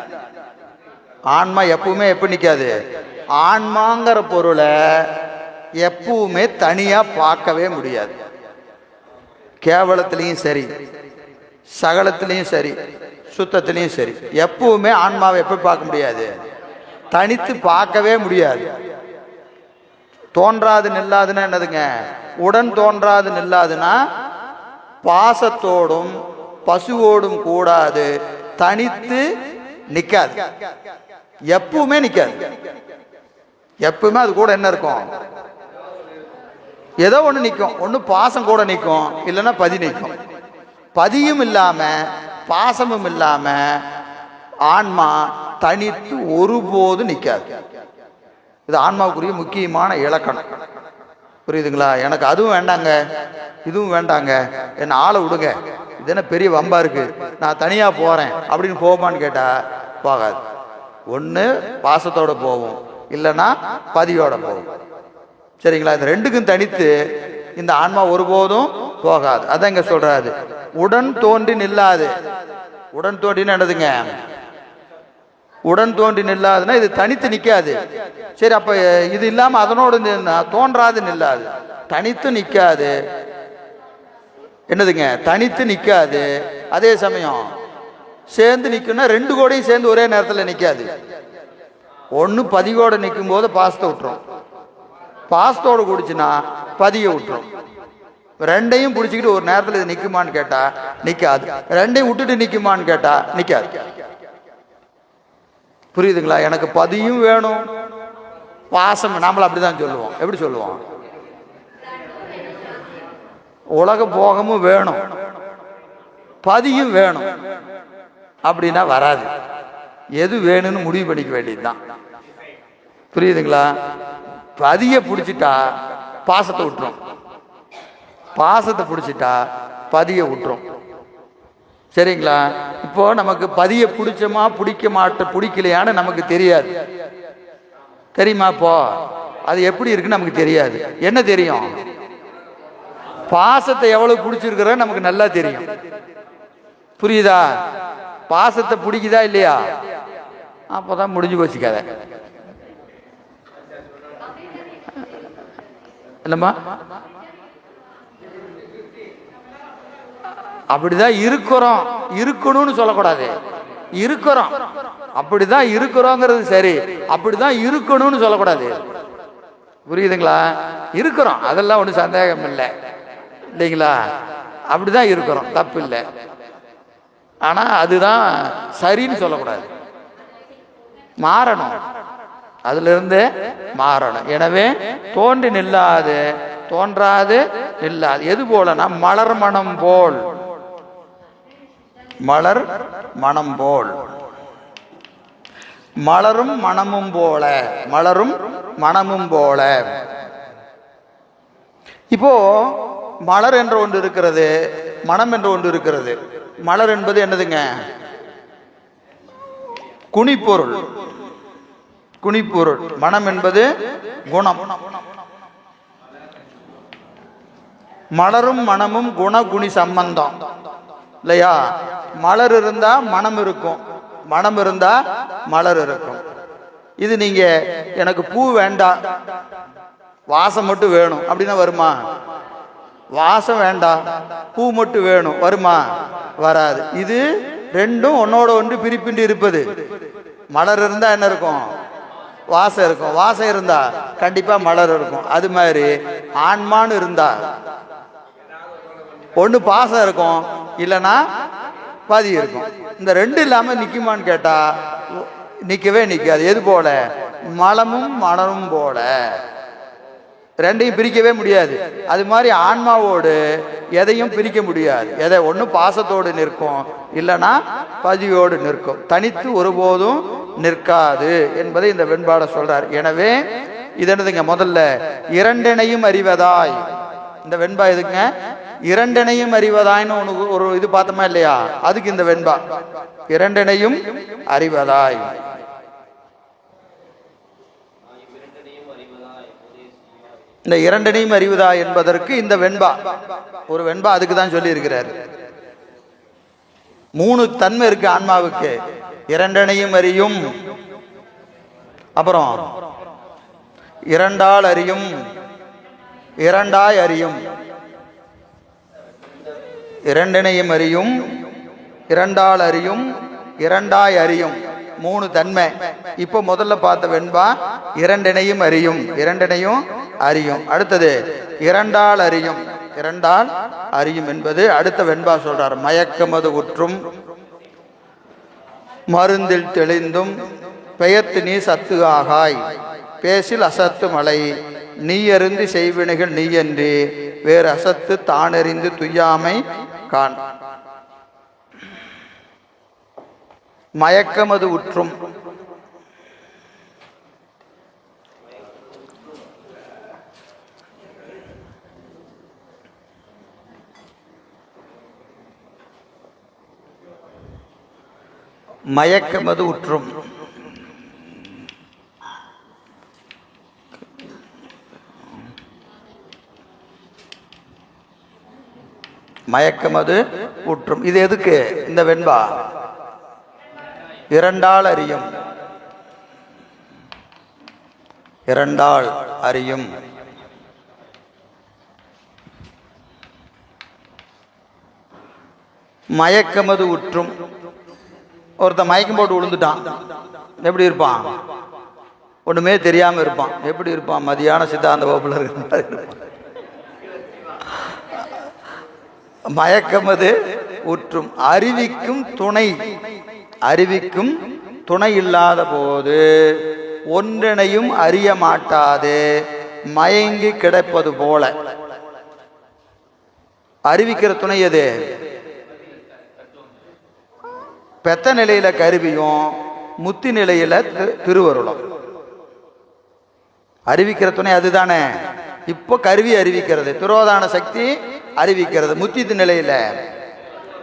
ஆன்மா எப்பவுமே எப்படி நிற்காது? ஆன்மாங்கிற பொருளை எப்பவுமே தனியா பார்க்கவே முடியாது. கேவலத்திலையும் சரி, சகலத்திலையும் சரி, சுத்தத்திலையும் சரி, எப்பவுமே ஆன்மாவை எப்படி பார்க்க முடியாது? தனித்து பார்க்கவே முடியாது. தோன்றாது நில்லாதுன்னா என்னதுங்க? உடன் தோன்றாது நில்லாதுன்னா பாசத்தோடும் பசுவோடும் கூடாது, தனித்து நிக்காது, எப்பவுமே நிக்காது. எப்பவுமே அது கூட என்ன இருக்கும்? ஏதோ ஒண்ணு நிற்கும். ஒண்ணு பாசம் கூட நிற்கும், இல்லைன்னா பதி நிற்கும். பதியும் இல்லாம பாசமும் இல்லாம ஆன்மா தனித்து ஒருபோது நிற்காது. இது ஆன்மாவுக்குரிய முக்கியமான இலக்கணம். புரியுதுங்களா? எனக்கு அதுவும் வேண்டாங்க, இதுவும் வேண்டாங்க, என்ன ஆளை விடுங்க, இது என்ன பெரிய வம்பா இருக்கு, நான் தனியா போறேன் அப்படின்னு போகுமான்னு கேட்டா போகாது. ஒண்ணு பாசத்தோட போகும், இல்லைன்னா பதியோட போகும். சரிங்களா? இந்த ரெண்டுக்கும் தனித்து இந்த ஆன்மா ஒருபோதும் போகாது. அதான் இங்க சொல்றாரு, உடன் தோன்றி நில்லாது. உடன் தோன்றின்னு என்னதுங்க? உடன் தோன்றி நில்லாதுன்னா இது தனித்து நிக்காது. சரி, அப்ப இது இல்லாம அதனோடு தோன்றாது நில்லாது, தனித்து நிக்காது. என்னதுங்க? தனித்து நிக்காது. அதே சமயம் சேர்ந்து நிக்கும்னா ரெண்டு கோடையும் சேர்ந்து ஒரே நேரத்தில் நிக்காது. ஒன்னு பதிகோட நிற்கும் போது பாசத்தை விட்டுரும், பாசத்தோடு குடிச்சுன்னா பதிய விட்டுரும். ரெண்டையும் பிடிச்சிக்கிட்டு ஒரு நேரத்தில் இது நிற்குமான்னு கேட்டா நிக்காது. ரெண்டையும் விட்டுட்டு நிற்குமான்னு கேட்டா நிக்காது. புரியுதுங்களா? எனக்கு பதியும் வேணும், பாசம். நாமளும் அப்படிதான் சொல்லுவோம். எப்படி சொல்லுவோம்? உலக போகமும் வேணும், பதியும் வேணும் அப்படின்னா வராது. எது வேணும்னு முடிவு பண்ணிக்க வேண்டியதுதான். புரியுதுங்களா? பதிய பிடிச்சிட்டா பாசத்தை விட்டுரும், பாசத்தை பிடிச்சிட்டா பதிய விட்டுரும். சரிங்களா? இப்போ நமக்கு பதிய பிடிச்சமா பிடிக்கலையான்னு நமக்கு தெரியாது. தெரியுமா? இப்போ அது எப்படி இருக்குன்னு நமக்கு தெரியாது. என்ன தெரியும்? பாசத்தை எவ்வளவு பிடிச்சிருக்கிற நமக்கு நல்லா தெரியும். புரியுதா? பாசத்தை பிடிக்குதா இல்லையா? அப்பதான் முடிஞ்சு போச்சு கதை. இல்லம்மா, அப்படிதான் இருக்கிறோம், இருக்கணும்னு சொல்லக்கூடாது. இருக்கிறோம், அப்படிதான் இருக்கிறோங்கிறது சரி, அப்படிதான் இருக்கணும்னு சொல்லக்கூடாது. புரியுதுங்களா? இருக்கிறோம், அதெல்லாம் ஒன்றும் சந்தேகம் இல்லை, இல்லைங்களா? அப்படிதான் இருக்கிறோம், தப்பு இல்லை. ஆனா அதுதான் சரின்னு சொல்லக்கூடாது. மாறணும், அதுல இருந்து மாறணும். எனவே தோன்றி நில்லாது தோன்றாது நில்லாது. எது போலனா மலர் மனம் போல், மலர் மனம் போல், மலரும் மனமும் போல, மலரும் மனமும் போல. இப்போ மலர் என்ற ஒன்று இருக்கிறது, மனம் என்ற ஒன்று இருக்கிறது. மலர் என்பது என்னதுங்க? குணிப்பொருள், குணிப்பொருள். மனம் என்பது குணம். மலரும் மனமும் குண குணி சம்பந்தம் இல்லையா? மலர் இருந்தா மனம் இருக்கும், மனம் இருந்தா மலர் இருக்கும். இது நீங்க எனக்கு பூ வேண்டாம், வாசம் மட்டும் வேணும் அப்படின்னா வருமா? வாசம் வேண்டாம், பூ மட்டும் வேணும், வருமா? வராது. இது ரெண்டும் ஒன்னோட ஒன்று பிரிப்பின்றி இருப்பது. மலர் இருந்தா என்ன இருக்கும்? வாசம் இருக்கும். வாசம் இருந்தா கண்டிப்பா மலர் இருக்கும். அது மாதிரி ஆன்மான்னு இருந்தா ஒன்று பாசம் இருக்கும், இல்லைன்னா பதி இருக்கும். இந்த ரெண்டு இல்லாம நிக்குமான்னு கேட்டா நிக்கவே நிக்காது. எது போல? மலமும் மலரும் போல. ரெண்டையும் பிரிக்கவே முடியாது. அது மாதிரி ஆன்மாவோடு எதையும் பிரிக்க முடியாது. எதை ஒன்று பாசத்தோடு நிற்கும், இல்லைன்னா பதிவோடு நிற்கும். தனித்து ஒருபோதும் நிற்காது என்பதை இந்த வெண்பாட சொல்றார். எனவே இது என்னதுங்க, முதல்ல இரண்டனையும் அறிவதாய். இந்த வெண்பா எதுங்க, இரண்டனையும் அறிவதாய்னு உனக்கு ஒரு இது பார்த்தோமா இல்லையா, அதுக்கு இந்த வெண்பா இரண்டனையும் அறிவதாய். இந்த இரண்டனையும் அறிவதா என்பதற்கு இந்த வெண்பா ஒரு வெண்பா அதுக்கு தான் சொல்லி இருக்கிறார். 3 தன்மை இருக்கு ஆன்மாவுக்கு. இரண்டனையும் அறியும், அப்புறம் இரண்டால் அறியும், இரண்டாய் அறியும். இரண்டனையும் அறியும், இரண்டால் அறியும், இரண்டாய் அறியும், 3 தன்மை. இப்போ முதல்ல பார்த்த வெண்பா இரண்டனையும் அறியும், இரண்டனையும் அறியும். அடுத்தது இரண்டால் அறியும், இரண்டால் அறியும் என்பது அடுத்த வெண்பா சொல்றார். மயக்கமது உற்றும் மருந்தில் தெளிந்தும் பெயர்த்து நீ சத்து ஆகாய், பேசில் அசத்து மலை, நீ அருந்தி செய்வினைகள் நீயன்றி வேறு அசத்து தானறிந்து துய்யாமை காண். மயக்கமது உற்றும், மயக்கமது உற்றும், மயக்கமது உற்றும். இது எதுக்கு இந்த வெண்பா? இரண்டால் அறியும், இரண்டால் அறியும். மயக்கமது உற்றும். ஒருத்தன் மயக்கம் போட்டு விழுந்துட்டான், எப்படி இருப்பான்? ஒண்ணுமே தெரியாம இருப்பான். எப்படி இருப்பான்? மதியான சித்தாந்த வகுப்புல இருக்க. மயக்கமது உற்றும். அறிவிக்கும் துணை, அறிவிக்கும் துணை இல்லாத போது ஒன்றனையும் அறிய மாட்டாது மயங்கி கிடப்பது போல. அறிவிக்கிற துணை எது? பெத்த நிலையில கருவியும் முத்தி நிலையில திருவருளும். அறிவிக்கிற துணை அதுதானே. இப்போ கருவி அறிவிக்கிறது, திரோதான சக்தி அறிவிக்கிறது, முத்தி நிலையில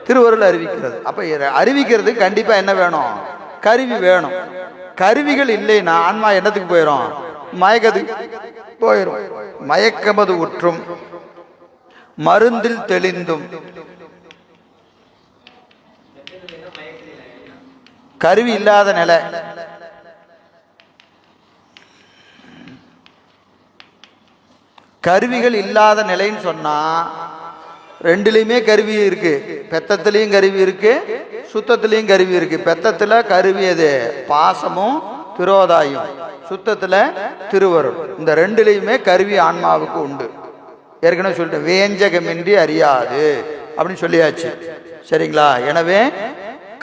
திருவருள் அறிவிக்கிறது. அப்ப அறிவிக்கிறது கண்டிப்பா என்ன வேணும்? கருவி வேணும். கருவிகள் இல்லைன்னா ஆன்மா என்னத்துக்கு போயிடும்? மயக்கத்துக்கு போயிடும். மயக்கமது உற்றும் மருந்தில் தெளிந்தும். கருவி இல்லாத நிலை. கருவிகள் இல்லாத நிலைன்னு சொன்னா ரெண்டுலையுமே கருவி இருக்கு. பெத்தத்திலையும் கருவி இருக்கு, சுத்தத்திலையும் கருவி இருக்கு. பெத்தத்துல கருவி எது? பாசமும் திரோதாயும். சுத்தத்துல திருவருள். இந்த ரெண்டுலையுமே கருவி ஆன்மாவுக்கு உண்டு. ஏற்கனவே சொல்லிட்டு வேஞ்சகமின்றி அறியாது அப்படின்னு சொல்லியாச்சு, சரிங்களா? எனவே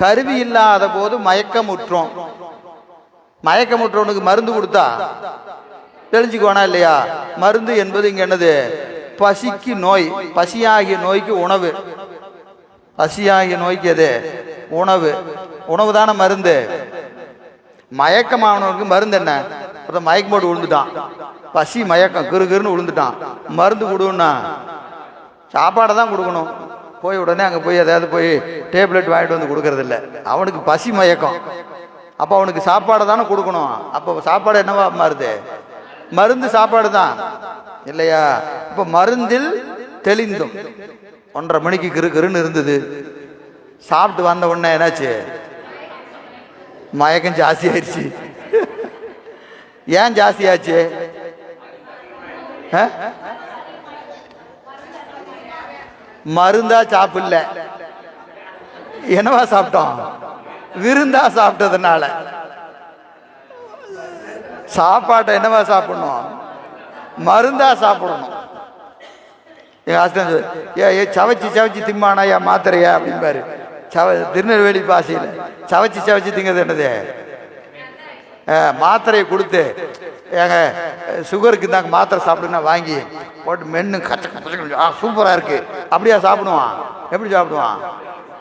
கருவி இல்லாத போது மயக்கமுற்றோம். மயக்கமுற்றவனுக்கு மருந்து கொடுத்தா தெரிஞ்சுக்குவானா இல்லையா? மருந்து என்பது இங்க என்னது? பசிக்கு நோய். பசியாகிய நோய்க்கு உணவு. பசியாகிய நோய்க்கு எது? உணவு. உணவு தானே மருந்து. மயக்கமானவனுக்கு மருந்து என்ன? மயக்கம் போட்டு விழுந்துட்டான், பசி மயக்கம் கிருகிருன்னு விழுந்துட்டான், மருந்து கொடுன்னா சாப்பாடை தான் கொடுக்கணும். போய் உடனே அங்கே போய் எதாவது போய் டேப்லெட் வாங்கிட்டு வந்து கொடுக்கறது இல்லை. அவனுக்கு பசி மயக்கம். அப்போ அவனுக்கு சாப்பாடை தானே கொடுக்கணும். அப்போ சாப்பாடு என்னவா மாறுது? மருந்து சாப்பாடு தான் இல்லையா? இப்போ மருந்தில் தெளிந்தும் 1:30 மணிக்கு கிருன்னு இருந்தது. சாப்பிட்டு வந்த உடனே என்னாச்சு? மயக்கம் ஜாஸ்தி ஆயிடுச்சு. ஏன் ஜாஸ்தி ஆச்சு? மருந்தா சாப்பிடல, என்னவா சாப்பிட்டோம்? விருந்தா சாப்பிட்டதுனால. சாப்பாட்டை என்னவா சாப்பிடணும்? மருந்தா சாப்பிடணும். எங்க ஆசிரியர் சவச்சி சவச்சி திம்மானாயா மாத்திரையா அப்படின்பாரு. திருநெல்வேலி பாசையில் சவச்சி சவச்சி திங்கிறது என்னது? மாத்திரையை கொடுத்து ஏங்க சுகருக்கு இருந்தாங்க மாத்திரை சாப்பிடுன்னா வாங்கி போட்டு மென்று கச்ச சூப்பராக இருக்குது அப்படியா சாப்பிடுவான்? எப்படி சாப்பிடுவான்?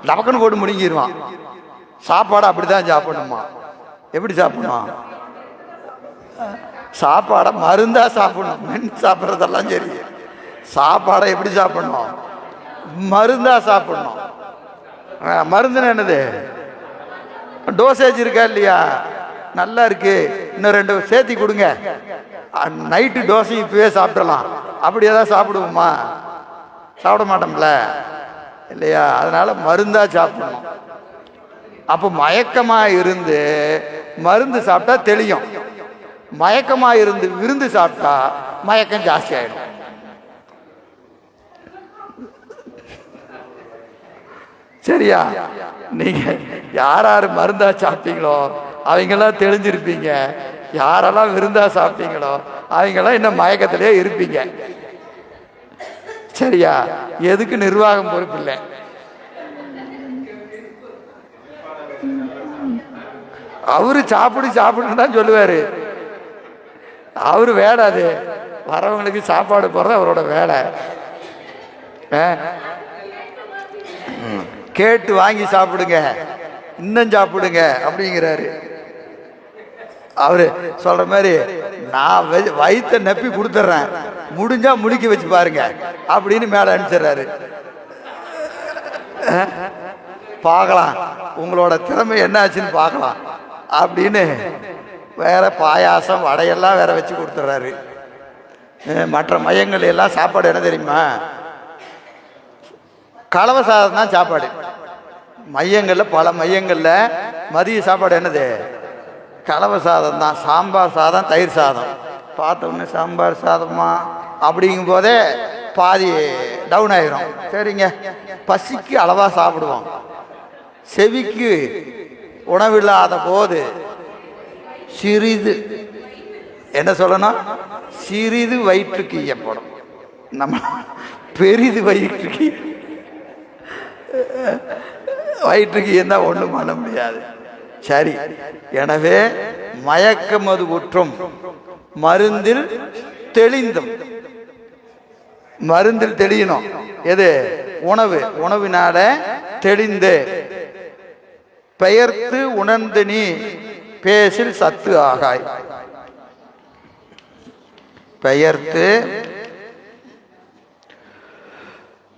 லபக்குன்னு போட்டு முழுங்கிடுவான். சாப்பாடு அப்படி தான் சாப்பிடணுமா? எப்படி சாப்பிடணும்? சாப்பாடை மருந்தாக சாப்பிடணும். மென்று சாப்பிட்றதெல்லாம் சரி, சாப்பாடை எப்படி சாப்பிடணும்? மருந்தாக சாப்பிடணும். மருந்துன்னு என்னது? டோசேஜ் இருக்கா இல்லையா? நல்லா இருக்கு, இன்னும் 2 சேர்த்தி கொடுங்க, நைட்டு டோசை இப்பவே சாப்பிடலாம். அப்படி ஏதாவது சாப்பிடுவோமா? சாப்பிட மாட்டோம்ல இல்லையா? அதனால மருந்தா சாப்பிடணும். அப்போ மயக்கமாக இருந்து மருந்து சாப்பிட்டா தெளியும், மயக்கமாக இருந்து விருந்து சாப்பிட்டா மயக்கம் ஜாஸ்தி ஆயிடும். சரியா? நீங்க யார் யார் மருந்தா சாப்பிட்டீங்களோ அவங்கெல்லாம் தெளிஞ்சிருப்பீங்க. யாரெல்லாம் விருந்தா சாப்பிட்டீங்களோ அவங்கெல்லாம் இன்னும் மயக்கத்திலே இருப்பீங்க. சரியா? எதுக்கு நிர்வாகம் பொறுப்பு இல்லை. அவரு சாப்பிடுன்னு தான் சொல்லுவாரு. அவரு வேலை, அது வரவங்களுக்கு சாப்பாடு போடுறது அவரோட வேலை. கேட்டு வாங்கி சாப்பிடுங்க, இன்னும் சாப்பிடுங்க அப்படிங்கிறாரு. அவரு சொல்ற மாதிரி நான் வயிற்ற நப்பி கொடுத்துட்றேன், முடிஞ்சா முழுக்கி வச்சு பாருங்க அப்படின்னு மேல அனுப்பிச்சிடுறாரு. பார்க்கலாம் உங்களோட திறமை என்ன ஆச்சுன்னு பார்க்கலாம் அப்படின்னு வேற பாயாசம் வடையெல்லாம் வேற வச்சு கொடுத்துட்றாரு. மற்ற மையங்கள் எல்லாம் சாப்பாடு என்ன தெரியுமா? கலவை சாதம் தான் சாப்பாடு. மையங்களில் பல மையங்களில் மதிய சாப்பாடு என்னது? கலவை சாதம் தான். சாம்பார் சாதம், தயிர் சாதம். பார்த்த உடனே சாம்பார் சாதமா அப்படிங்கும் போதே பாதி டவுன் ஆயிரும். சரிங்க, பசிக்கு அளவாக சாப்பிடுவோம். செவிக்கு உணவில்லாத போது சிறிது, என்ன சொல்லணும், சிறிது வயிற்றுக்கு ஈயப்படும். நம்ம பெரிது வயிற்றுக்கு என்ன ஒன்றும் பண்ண முடியாது. சரி, எனவே மயக்கமது உற்றும் மருந்தில் தெளிந்தும். மருந்தில் தெளியணும். எது? உணவு. உணவினால தெளிந்து பெயர்த்து உணர்ந்து நீ பேசில் சத்து ஆகாய். பெயர்த்து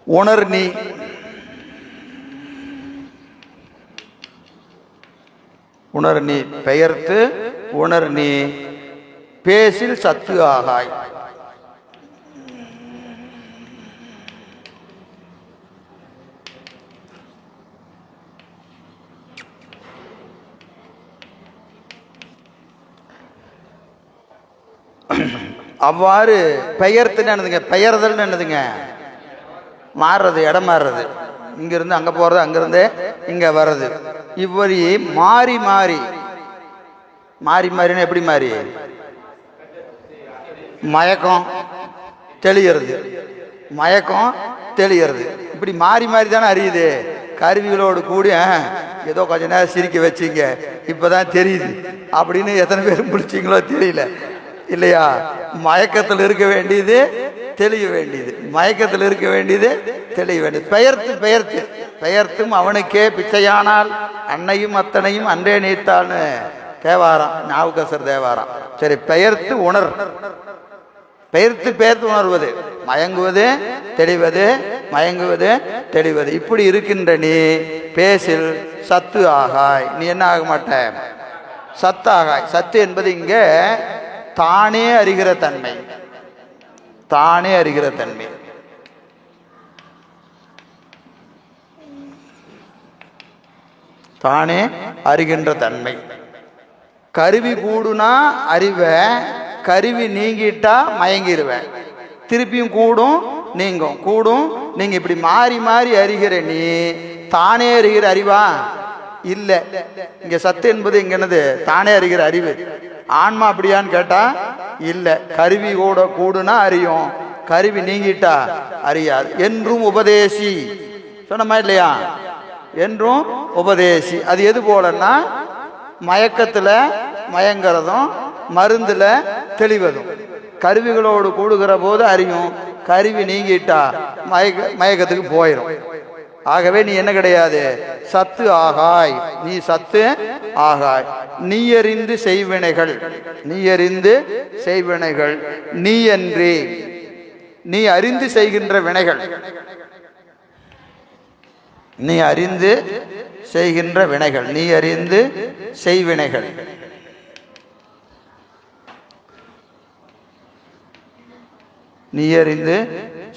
உணர் நீ, உணர் நீ, பெயர்த்து உணர் நீ பேசில் சத்து ஆகாய். அவ்வாறு பெயர்த்துன்னு என்னதுங்க? பெயர்தல்னு என்னதுங்க? மாறுறது, இடம் மாறுறது. இங்கிருந்து அங்கே போகிறது, அங்கிருந்து இங்கே வர்றது. இவ்வழி மாறி மாறி மாறி மாறினா எப்படி மாறி? மயக்கம் தெளியறது, மயக்கம் தெளியறது. இப்படி மாறி மாறி தானே அறியுது. கருவிகளோடு கூடி ஏதோ கொஞ்ச நேரம் சிரிக்க வச்சிங்க, இப்போதான் தெரியுது அப்படின்னு எத்தனை பேர் முடிச்சிங்களோ தெரியல இல்லையா? மயக்கத்தில் இருக்க வேண்டியது தெளிய வேண்டியது, மயக்கத்தில் இருக்க வேண்டியது தெளிய வேண்டியது. பெயர்த்து பெயர்த்து பெயர்த்தும் அவனுக்கே பிச்சையானால் அன்னையும் அத்தனையும் அன்றே நீத்தான்னு தேவாரம், நாவுக்கரசர் தேவாரம். சரி, பெயர்த்து உணர். பெயர்த்து பெயர்த்து உணர்வது, மயங்குவது தெளிவது, மயங்குவது தெளிவது. இப்படி இருக்கின்ற நீ பேசில் சத்து ஆகாய். நீ என்ன ஆக மாட்ட? சத்து ஆகாய். சத்து என்பது இங்கே தானே அறிகிற தன்மை, தானே அறிகிற தன்மை. தானே அறிகின்ற தன்மை. கருவி கூடுனா அறிவேன், கருவி நீங்கிட்டா மயங்கிடுவேன். திருப்பியும் கூடும் நீங்கும், கூடும் நீங்க. இப்படி மாறி மாறி அறிகிற நீ தானே அறிகிற அறிவா? இல்லை. இங்க சத்து என்பது இங்க என்னது? தானே அறிகிற அறிவு. ஆன்மா அப்படியான்னு கேட்டா இல்லை. கருவி கூட கூடுனா அறியும், கருவி நீங்கிட்டா அறியாது. என்றும் உபதேசி சொன்னமா இல்லையா? என்றும் உபதேசி. அது எது போலன்னா மயக்கத்தில் மயங்கிறதும் மருந்துல தெளிவதும். கருவிகளோடு கூடுகிற போது அறியும், கருவி நீங்கிட்டா மயக்கத்துக்கு போயிடும். ஆகவே நீ என்ன கிடையாது, சத்து ஆகாய், நீ சத்து ஆகாய். நீ அறிந்து செய்வினைகள், நீ அறிந்து செய்வினைகள் நீ அன்றி, நீ அறிந்து செய்கின்ற வினைகள், நீ அறிந்து செய்கின்ற வினைகள், நீ அறிந்து செய்வினைகள். நீ அறிந்து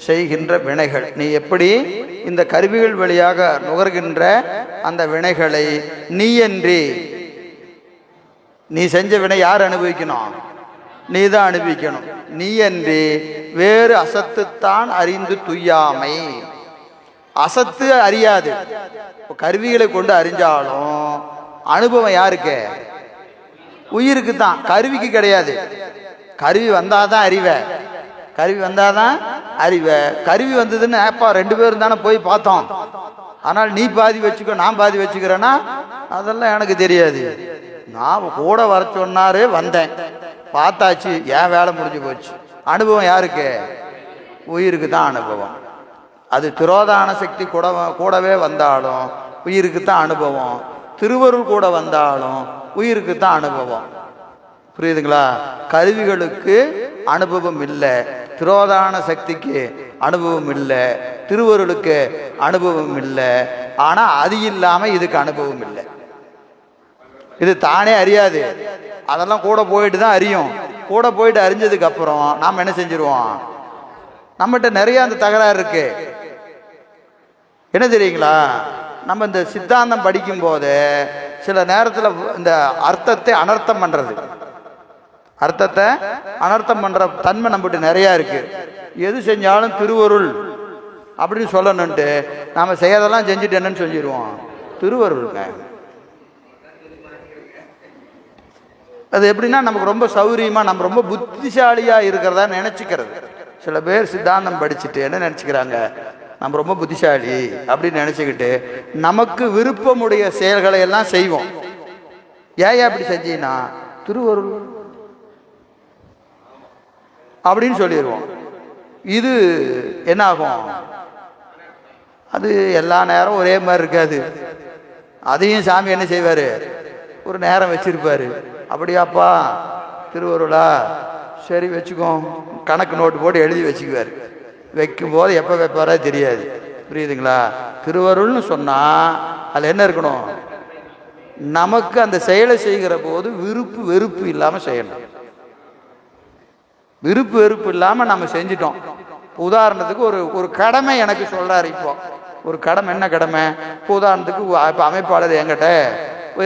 செய்கின்ற வினைகள், நீ எப்படி இந்த கருவிகள் வழியாக நுகர்கின்ற அந்த வினைகளை நீ அன்றி, நீ செஞ்ச வினை யார் அனுபவிக்கணும், நீ தான் அனுபவிக்கணும். நீ அன்றி வேறு அசத்துத்தான் அறிந்து துய்யாமை. அசத்து அறியாது, கருவிகளை கொண்டு அறிஞ்சாலும் அனுபவம் யாருக்கு, உயிருக்கு தான், கருவிக்கு கிடையாது. கருவி வந்தாதான் அறிவ, கருவி வந்தாதான் அறிவ. கருவி வந்ததுன்னு ஏப்பா 2 பேரும் தானே போய் பார்த்தோம், ஆனால் நீ பாதி வச்சுக்கோ நான் பாதி வச்சுக்கிறேன்னா அதெல்லாம் எனக்கு தெரியாது. நான் கூட வர சொன்னாரு, வந்தேன், பார்த்தாச்சு, ஏன் வேலை முடிஞ்சு போச்சு. அனுபவம் யாருக்கு, உயிருக்கு தான் அனுபவம். அது திரோதான சக்தி கூடவே வந்தாலும் உயிருக்கு தான் அனுபவம். திருவருள் கூட வந்தாலும் உயிருக்கு தான் அனுபவம். புரியுதுங்களா? கருவிகளுக்கு அனுபவம் இல்லை, திரோதான சக்திக்கு அனுபவம் இல்லை, திருவருளுக்கு அனுபவம் இல்லை. ஆனா அது இல்லாம இதுக்கு அனுபவம் இல்லை. இது தானே அறியாது, அதெல்லாம் கூட போயிட்டு தான் அறியும். கூட போயிட்டு அறிஞ்சதுக்கு அப்புறம் நாம் என்ன செஞ்சிருவோம், நம்மகிட்ட நிறைய அந்த தகராறு இருக்கு. என்ன தெரியுங்களா, நம்ம இந்த சித்தாந்தம் படிக்கும் போது சில நேரத்தில் இந்த அர்த்தத்தை அனர்த்தம் பண்றது, அர்த்தத்தை அனர்த்தம் பண்ற தன்மை நம்மகிட்ட நிறைய இருக்கு. எது செஞ்சாலும் திருவருள் அப்படின்னு சொல்லணுன்ட்டு நாம செய்யறதெல்லாம் செஞ்சுட்டு என்னன்னு சொல்லிடுவோம், திருவருள்ங்க. அது எப்படின்னா நமக்கு ரொம்ப சௌரியமா, நம்ம ரொம்ப புத்திசாலியா இருக்கிறதா நினைச்சுக்கிறது. சில பேர் சித்தாந்தம் படிச்சுட்டு என்ன நினைச்சுக்கிறாங்க, நம்ம ரொம்ப புத்திசாலி அப்படின்னு நினைச்சுக்கிட்டு நமக்கு விருப்பமுடைய செயல்களை எல்லாம் செய்வோம். ஏன் அப்படி செஞ்சீங்கன்னா திருவருள் அப்படின்னு சொல்லிடுவோம். இது என்ன ஆகும், அது எல்லா நேரம் ஒரே மாதிரி இருக்காது. அதையும் சாமி என்ன செய்வாரு, ஒரு நேரம் வச்சிருப்பாரு. அப்படியாப்பா திருவருளா, சரி வச்சுக்கோ, கணக்கு நோட்டு போட்டு எழுதி வச்சுக்குவார். வைக்கும் போது எப்போ வைப்பாரா தெரியாது. புரியுதுங்களா? திருவருள்னு சொன்னா அதில் என்ன இருக்கணும், நமக்கு அந்த செயலை செய்கிற போது விருப்பு வெறுப்பு இல்லாமல் செய்யணும். விருப்பு வெறுப்பு இல்லாமல் நம்ம செஞ்சிட்டோம். உதாரணத்துக்கு ஒரு கடமை எனக்கு சொல்றாரு. இப்போ ஒரு கடமை, என்ன கடமை, இப்போ உதாரணத்துக்கு இப்போ அமைப்பாளர் என்கிட்ட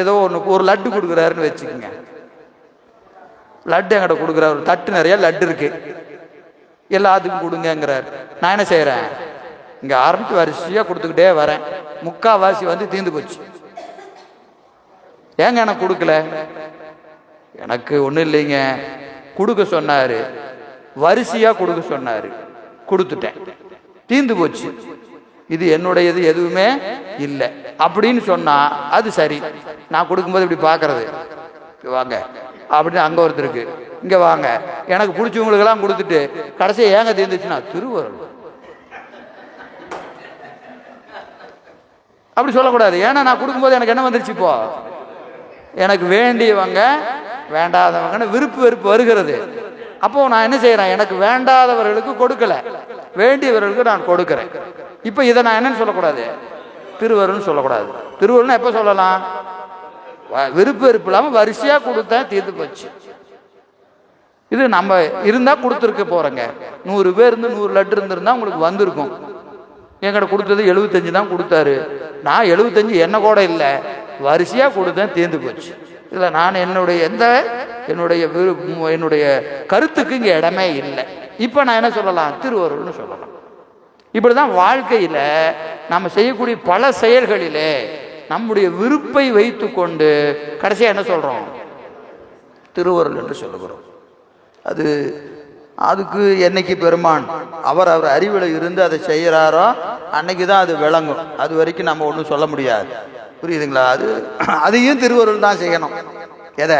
ஏதோ ஒரு லட்டு கொடுக்குறாருன்னு வச்சுக்கோங்க. லட்டு என்கிட்ட கொடுக்குறாரு, ஒரு தட்டு நிறைய லட்டு இருக்கு, எல்லாத்துக்கும் கொடுங்கிறார். நான் என்ன செய்யறேன், இங்க ஆரம்பிச்சு வரிசையா கொடுத்துக்கிட்டே வரேன். முக்காவாசி வந்து தீர்ந்து போச்சு. ஏங்க எனக்கு கொடுக்கல, எனக்கு ஒன்றும் இல்லைங்க, கொடுக்க சொன்னாரு, வரிசையா கொடுக்க சொன்னாரு, கொடுத்துட்டேன், தீர்ந்து போச்சு. இது என்னுடையது எதுவுமே இல்லை அப்படின்னு சொன்னா அது சரி. நான் கொடுக்கும்போது இப்படி பார்க்கறது, வாங்க அப்படின்னு அங்க ஒருத்தருக்கு, இங்க வாங்க, எனக்கு பிடிச்சவங்களுக்கெல்லாம் கொடுத்துட்டு கடைசியா ஏங்க தீர்ந்துச்சுன்னா திருவருள் அப்படி சொல்லக்கூடாது. ஏன்னா நான் கொடுக்கும்போது எனக்கு என்ன வந்துருச்சு, இப்போ எனக்கு வேண்டியவங்க வேண்டாதவங்கன்னு விருப்பு வெறுப்பு வருகிறது. அப்போ நான் என்ன செய்யறேன், எனக்கு வேண்டாதவர்களுக்கு கொடுக்கல, வேண்டியவர்களுக்கு நான் கொடுக்கிறேன். இப்ப இதை நான் என்னன்னு சொல்லக்கூடாது, திருவருள்னு சொல்லக்கூடாது. திருவருள்னு எப்ப சொல்லலாம், விருப்பு வெறுப்பு இல்லாம வரிசையா கொடுத்தேன், தீர்ந்து போச்சு. இது நம்ம இருந்தா கொடுத்துருக்க போறேங்க. 100 பேர் இருந்து 100 லட்டு இருந்திருந்தா உங்களுக்கு வந்திருக்கும். என்கிட்ட கொடுத்தது 75 தான் கொடுத்தாரு. நான் 75 என்ன கூட இல்லை, வரிசையா கொடுத்தேன், தீர்ந்து போச்சு. இல்லை நான் என்னுடைய கருத்துக்கு இங்க இடமே இல்லை. இப்ப நான் என்ன சொல்லலாம், திருவருள்னு சொல்லலாம். இப்படிதான் வாழ்க்கையில நம்ம செய்யக்கூடிய பல செயல்களிலே நம்முடைய விருப்பை வைத்து கொண்டு கடைசியா என்ன சொல்றோம், திருவருள் என்று சொல்லுகிறோம். அதுக்கு என்னைக்கு பெருமான் அவர் அறிவில் இருந்து அதை செய்யறாரோ அன்னைக்கு தான் அது விளங்கும். அது வரைக்கும் நம்ம ஒன்றும் சொல்ல முடியாது. புரியுதுங்களா? அதையும் திருவருள் தான் செய்யணும். எதை?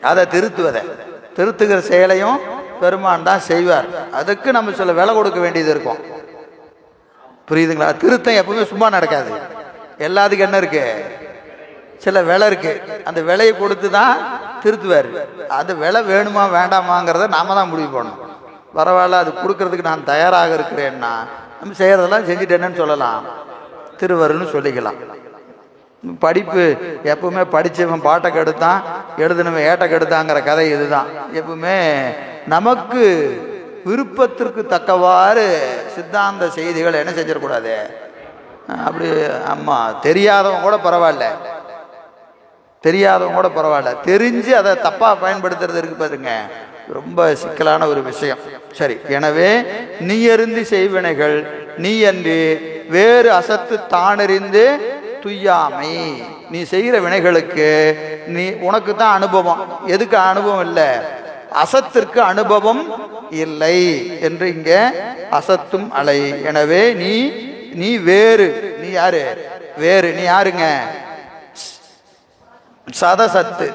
அதை திருத்துகிற செயலையும் பெருமான் தான் செய்வார். அதுக்கு நம்ம சில விலை கொடுக்க வேண்டியது இருக்கும். புரியுதுங்களா? திருத்தம் எப்பவுமே சும்மா நடக்காது. எல்லாத்துக்கும் என்ன இருக்கு? சில விலை இருக்கு. அந்த விலையை கொடுத்து தான் திருத்துவார். அந்த விலை வேணுமா வேண்டாமாங்கிறத நாம தான் முடிவு பண்ணணும். பரவாயில்ல, அது கொடுக்கறதுக்கு நான் தயாராக இருக்கிறேன்னா நம்ம செய்யறதெல்லாம் செஞ்சுட்டேன்னு சொல்லலாம், திருவருள்னு சொல்லிக்கலாம். படிப்பு எப்பவுமே படித்தவன் பாட்டை கெடுத்தான், எழுதுனவன் ஏட்டை கெடுத்தாங்கிற கதை இதுதான். எப்பவுமே நமக்கு விருப்பத்திற்கு தக்கவாறு சித்தாந்த செய்திகள் என்ன செஞ்சிடக்கூடாது. அப்படி தெரியாதவங்க கூட பரவாயில்ல, தெரிஞ்சு அதை தப்பாக பயன்படுத்துறது இருக்கு பாருங்க, ரொம்ப சிக்கலான ஒரு விஷயம். சரி, எனவே நீ அறிந்து செய்வினைகள் நீ அன்றி வேறு அசத்து தானறிந்து துய்யாமை. நீ செய்கிற வினைகளுக்கு உனக்கு தான் அனுபவம். எதுக்கு அனுபவம் இல்லை? அசத்திற்கு அனுபவம் இல்லை என்று இங்க அசத்தும் அலை. எனவே நீ வேறு. நீ யாரு? வேறு. நீ யாருங்க? சதசத்து.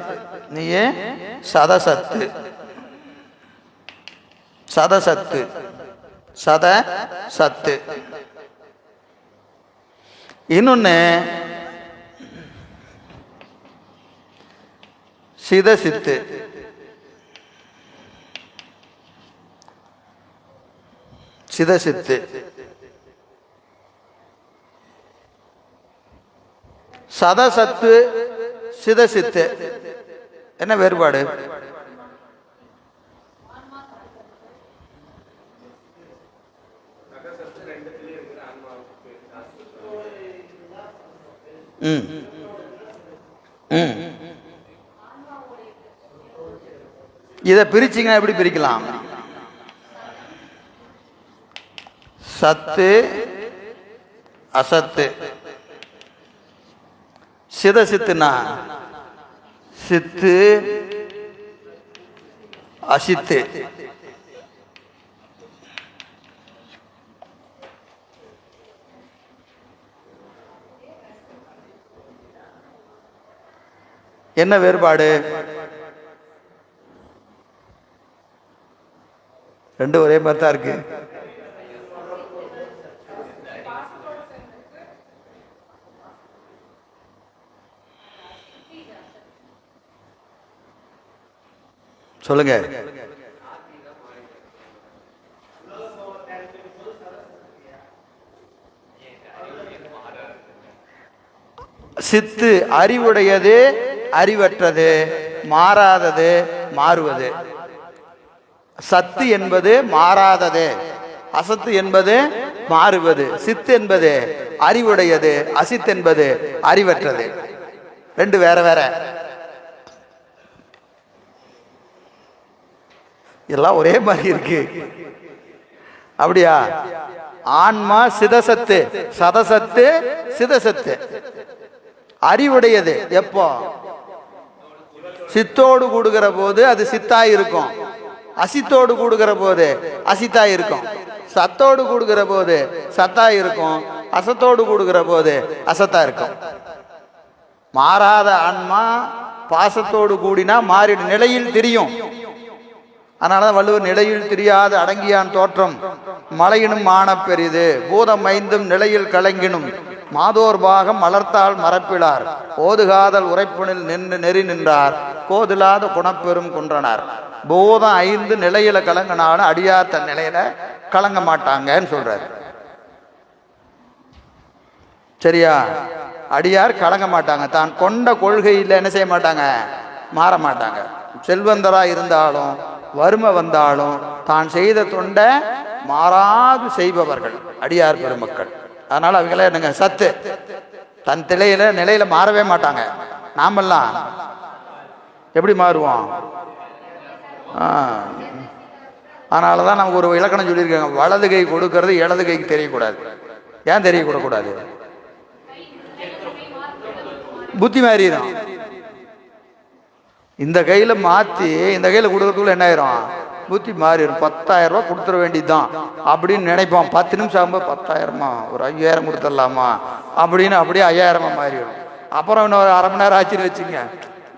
நீயே சதசத்து. சதசத்து. இன்னொன்னு சிதசித்து. சதசத்து சிதசித்து என்ன வேறுபாடு? இதை பிரிச்சிங்கன்னா எப்படி பிரிக்கலாம்? சத்து அசத்து. சிதசித்துனா சித்து அசித்து. என்ன வேறுபாடு? ரெண்டு ஒரே மாதிரி தான் இருக்கு. சொல்லுங்க. சித்து அறிவுடையது, அறிவற்றது, மாறாதது, மாறுவது. சத்து என்பது மாறாதது, அசத்து என்பது மாறுவது. சித்து என்பது அறிவுடையது, அசித் என்பது அறிவற்றது. ரெண்டு வேற வேற. எல்லாம் ஒரே மாதிரி இருக்கு. அப்படியா? ஆன்மா சிதசத்து, சதசத்து சிதசத்து. அறிவுடையது எப்போ? சித்தோடு கூடுகிற போது அது சித்தாய் இருக்கும். அசித்தோடு கூடுகிற போது அசித்தாய் இருக்கும். சத்தோடு கூடுகிற போது சத்தாய் இருக்கும். அசத்தோடு கூடுகிற போது அசத்தா இருக்கும். மாறாத ஆன்மா பாசத்தோடு கூடினா மாறிடும், நிலையில் தெரியும். அதனாலதான் வள்ளுவர் நிலையில் தெரியாத அடங்கியான் தோற்றம் மலையினும் மான பெரிது பூதம் ஐந்தும் நிலையில் கலங்கினும் மாதோர் பாகம் மலர்த்தால் மரப்பிலார் ஓதுகாதல் உரைப்பனில் நின்று நெறி நின்றார் கோதிலாத குணப்பெரும் குன்றனார். பூதம் ஐந்து நிலையில கலங்கினாலும் அடியார் தன் நிலையில கலங்க மாட்டாங்கன்னு சொல்றாரு. சரியா? அடியார் கலங்க மாட்டாங்க. தான் கொண்ட கொள்கையில் என்ன செய்ய மாட்டாங்க? மாற மாட்டாங்க. செல்வந்தரா இருந்தாலும் வறுமை வந்தாலும் தான் செய்த தொண்டை மாறாது செய்பவர்கள் அடியார் பெருமக்கள். அதனால அவங்கள என்னங்க சத்து, தன் நிலையில மாறவே மாட்டாங்க. நாமெல்லாம் எப்படி மாறுவோம்? அதனாலதான் நமக்கு ஒரு இலக்கணம் சொல்லியிருக்காங்க, வலது கை கொடுக்கறது இடது கைக்கு தெரியக்கூடாது. ஏன் தெரியக்கூடாது? புத்தி மாறிடும். இந்த கையில மாத்தி இந்த கையில கொடுக்கறதுக்குள்ள என்ன ஆயிரும்? புத்தி மாறிடும். 10,000 ரூபா கொடுத்துட வேண்டியதுதான் அப்படின்னு நினைப்பான். 10 நிமிஷம் ஆகும்போது 10,000மா, ஒரு 5,000 கொடுத்துடலாமா அப்படின்னு அப்படியே 5,000 மாறிடும். அப்புறம் இன்னும் ஒரு அரை மணி நேரம் ஆச்சுன்னு வச்சுங்க,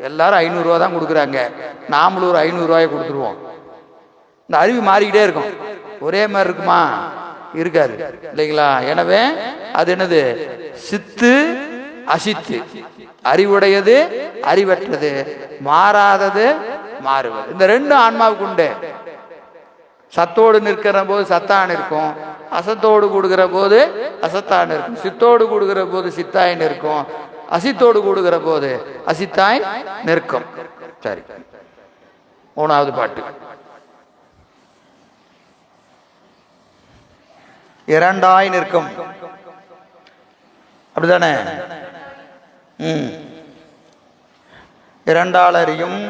எல்லாரும் 500 ரூபா தான் கொடுக்குறாங்க, நாமளும் ஒரு 500 ரூபாயை கொடுத்துருவோம். இந்த அறிவு மாறிக்கிட்டே இருக்கும். ஒரே மாதிரி இருக்குமா? இருக்காது இல்லைங்களா? எனவே அது என்னது? சித்து அசித்து, அறிவுடையது அறிவற்றது, மாறாதது மாறுவது. இந்த ரெண்டும் ஆன்மாவுக்கு உண்டு. சத்தோடு நிற்கிற போது சத்தான் இருக்கும், அசத்தோடு கூடுகிற போது அசத்தான் இருக்கும், சித்தோடு கூடுகிற போது சித்தாய் நிற்கும், அசித்தோடு கூடுகிற போது அசித்தாய் நிற்கும். சரி, 3வது பாட்டு. இரண்டாய் நிற்கும், அப்படிதானே? இரண்டால் அறியும்,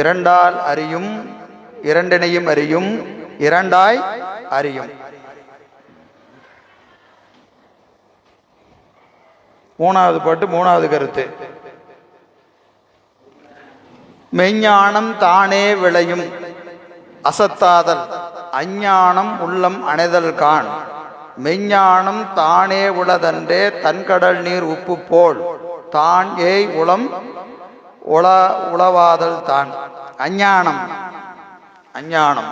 இரண்டால் அறியும், இரண்டினையும் அறியும், இரண்டாய் அறியும். 3வது பாட்டு, 3வது கருத்து. மெய்ஞானம் தானே விளையும் அசத்தாதல் அஞ்ஞானம் உள்ளம் அணைதல் காண். மெய்ஞானம் தானே உளதன்றே தன்கடல் நீர் உப்பு போல் தான் ஏய் உளம் உளவாதல் தான். அஞ்ஞானம், அஞ்ஞானம்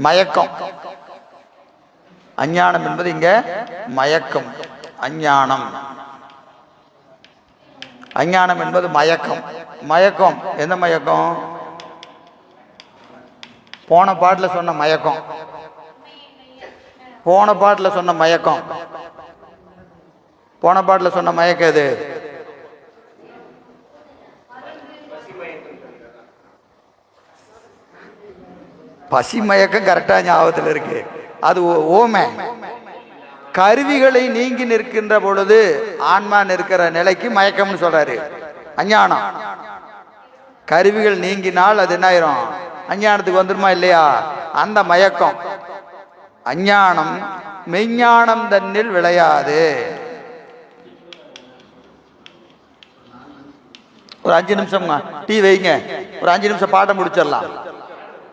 மயக்கம். அஞ்ஞானம் என்பது இங்க மயக்கம். அஞ்ஞானம், அஞ்ஞானம் என்பது மயக்கம். மயக்கம் எந்த மயக்கம்? போன பாட்டில் சொன்ன மயக்கம். போன பாட்டில் சொன்ன மயக்கம், போன பாட்டில் சொன்ன மயக்கம் எது? பசி மயக்கம் கரெக்டா ஞாபகத்தில் இருக்கு. அது ஓமை. கருவிகளை நீங்கி நிற்கின்ற பொழுது ஆன்மா நிற்கிற நிலைக்கு மயக்கம்னு சொல்றாரு. அஞ்ஞானம் கருவிகள் நீங்கினால் அது என்ன ஆயிரும்? அஞ்ஞானத்துக்கு வந்துருமா இல்லையா? அந்த மயக்கம் அஞ்ஞானம். மெய்ஞானம் தன்னில் விளையாது. ஒரு 5 நிமிஷம் டீ வைங்க, ஒரு 5 நிமிஷம் பாடம் முடிச்சிடலாம்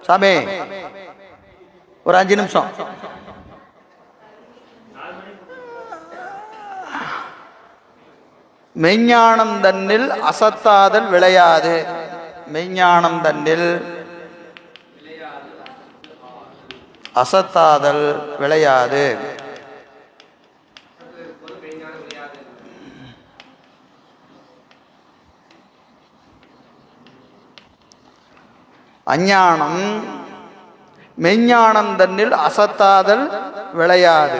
சாமி. ஒரு 5 நிமிஷம். மெய்ஞானம் தன்னில் அசத்தாதல் விளையாது. மெய்ஞானம் தன்னில் அசத்தாதல் விளையாது. அஞ்ஞானம் மெய்ஞானம் தன்னில் அசத்தாதல் விளையாது.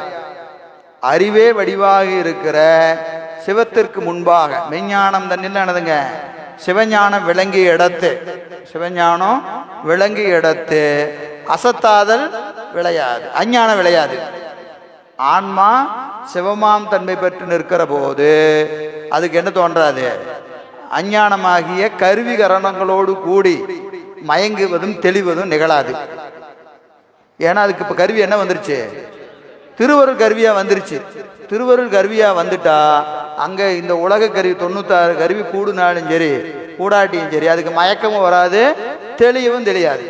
அறிவே வடிவாக இருக்கிற சிவத்திற்கு முன்பாக மெய்ஞானம் தன்னில் என்னதுங்க? சிவஞானம் விளங்கிய இடத்து, சிவஞானம் விளங்கிய இடத்து அசத்தாதல் விளையாது, அஞ்ஞானம் விளையாது. ஆன்மா சிவமாம் தன்மை பெற்று நிற்கிற போது அதுக்கு என்ன தோன்றாது? அஞ்ஞானமாகிய கருவி கரணங்களோடு கூடி மயங்குவதும் தெளிவதும் நிகழாது. ஏன்னா அதுக்கு இப்ப கருவி என்ன வந்துருச்சு? திருவருள் கருவியா வந்துருச்சு. திருவருள் கருவியா வந்துட்டா அங்க இந்த உலக கருவி 96 கருவி கூடுனாலும் சரி கூடாட்டியும் சரி அதுக்கு மயக்கமும் வராது, தெளியவும் தெரியாது.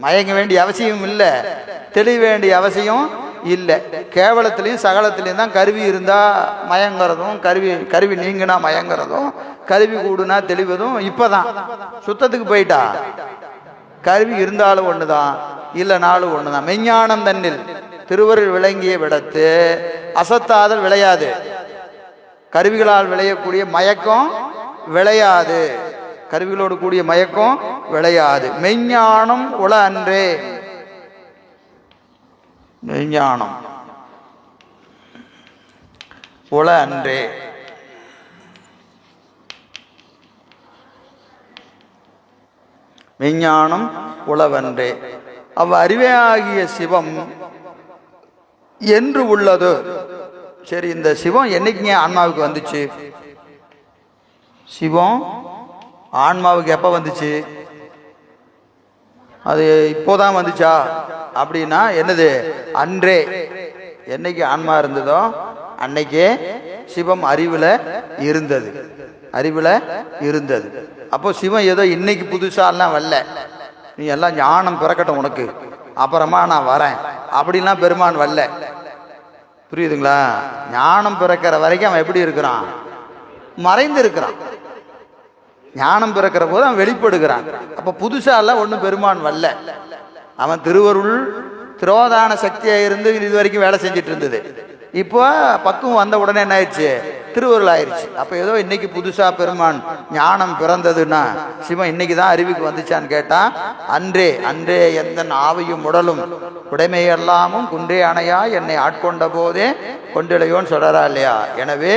மயங்க வேண்டிய அவசியம் இல்லை, தெளிய வேண்டிய அவசியம் இல்லை. கேவலத்திலையும் சகலத்திலையும் தான் கருவி இருந்தா மயங்கிறதும், கருவி நீங்கினா மயங்கிறதும், கருவி கூடுனா தெளிவதும். இப்பதான் சுத்தத்துக்கு போயிட்டா கருவி இருந்தாலும் ஒண்ணுதான், இல்லைனாலும் ஒண்ணுதான். மெய்ஞானம் தன்னில் திருவருள் விளங்கிய விடத்து அசத்தாதல் விளையாது. கருவிகளால் விளையக்கூடிய மயக்கம் விளையாது, கருவிகளோடு கூடிய மயக்கம் விளையாது. மெய்ஞானம் உள அன்றே. மெய்ஞானம் உள அன்றே. மெய்ஞானம் உளவன்றே. அறிவே ஆகிய சிவம் என்று உள்ளது. சரி, இந்த சிவம் என்னைக்குங்க ஆன்மாவுக்கு வந்துச்சு? சிவம் ஆன்மாவுக்கு எப்போ வந்துச்சு? அது இப்போதான் வந்துச்சா அப்படின்னா என்னது? அன்றே. என்னைக்கு ஆன்மா இருந்ததோ அன்னைக்கே சிவம் அறிவுல இருந்தது, அறிவுல இருந்தது. அப்போ சிவன் ஏதோ இன்னைக்கு புதுசாலாம் வரல, நீ எல்லாம் ஞானம் பிறக்கட்டும் உனக்கு அப்புறமா நான் வரேன் அப்படின்லாம் பெருமான் வரல. புரியுதுங்களா? ஞானம் பிறக்கிற வரைக்கும் அவன் எப்படி இருக்கிறான்? மறைந்து இருக்கிறான். ஞானம் பிறக்கிற போது அவன் வெளிப்படுகிறான். அப்ப புதுசாலாம் ஒன்றும் பெருமான் வரல. அவன் திருவருள் திரோதான சக்தியா இருந்து இது வரைக்கும் வேலை செஞ்சுட்டு இருந்தது. இப்போ பக்குவம் வந்த உடனே என்ன ஆயிடுச்சு? திருவருள் ஆயிடுச்சு. அப்ப ஏதோ இன்னைக்கு புதுசா பெருமான் ஞானம் பிறந்ததுன்னா சிவன் இன்னைக்கு தான் அறிவுக்கு வந்துச்சான்னு கேட்டா, அன்றே அன்றே எந்த ஆவையும் உடலும் உடைமையெல்லாமும் குன்றே அணையா என்னை ஆட்கொண்ட போதே கொண்டிலையோன்னு சொல்றா இல்லையா? எனவே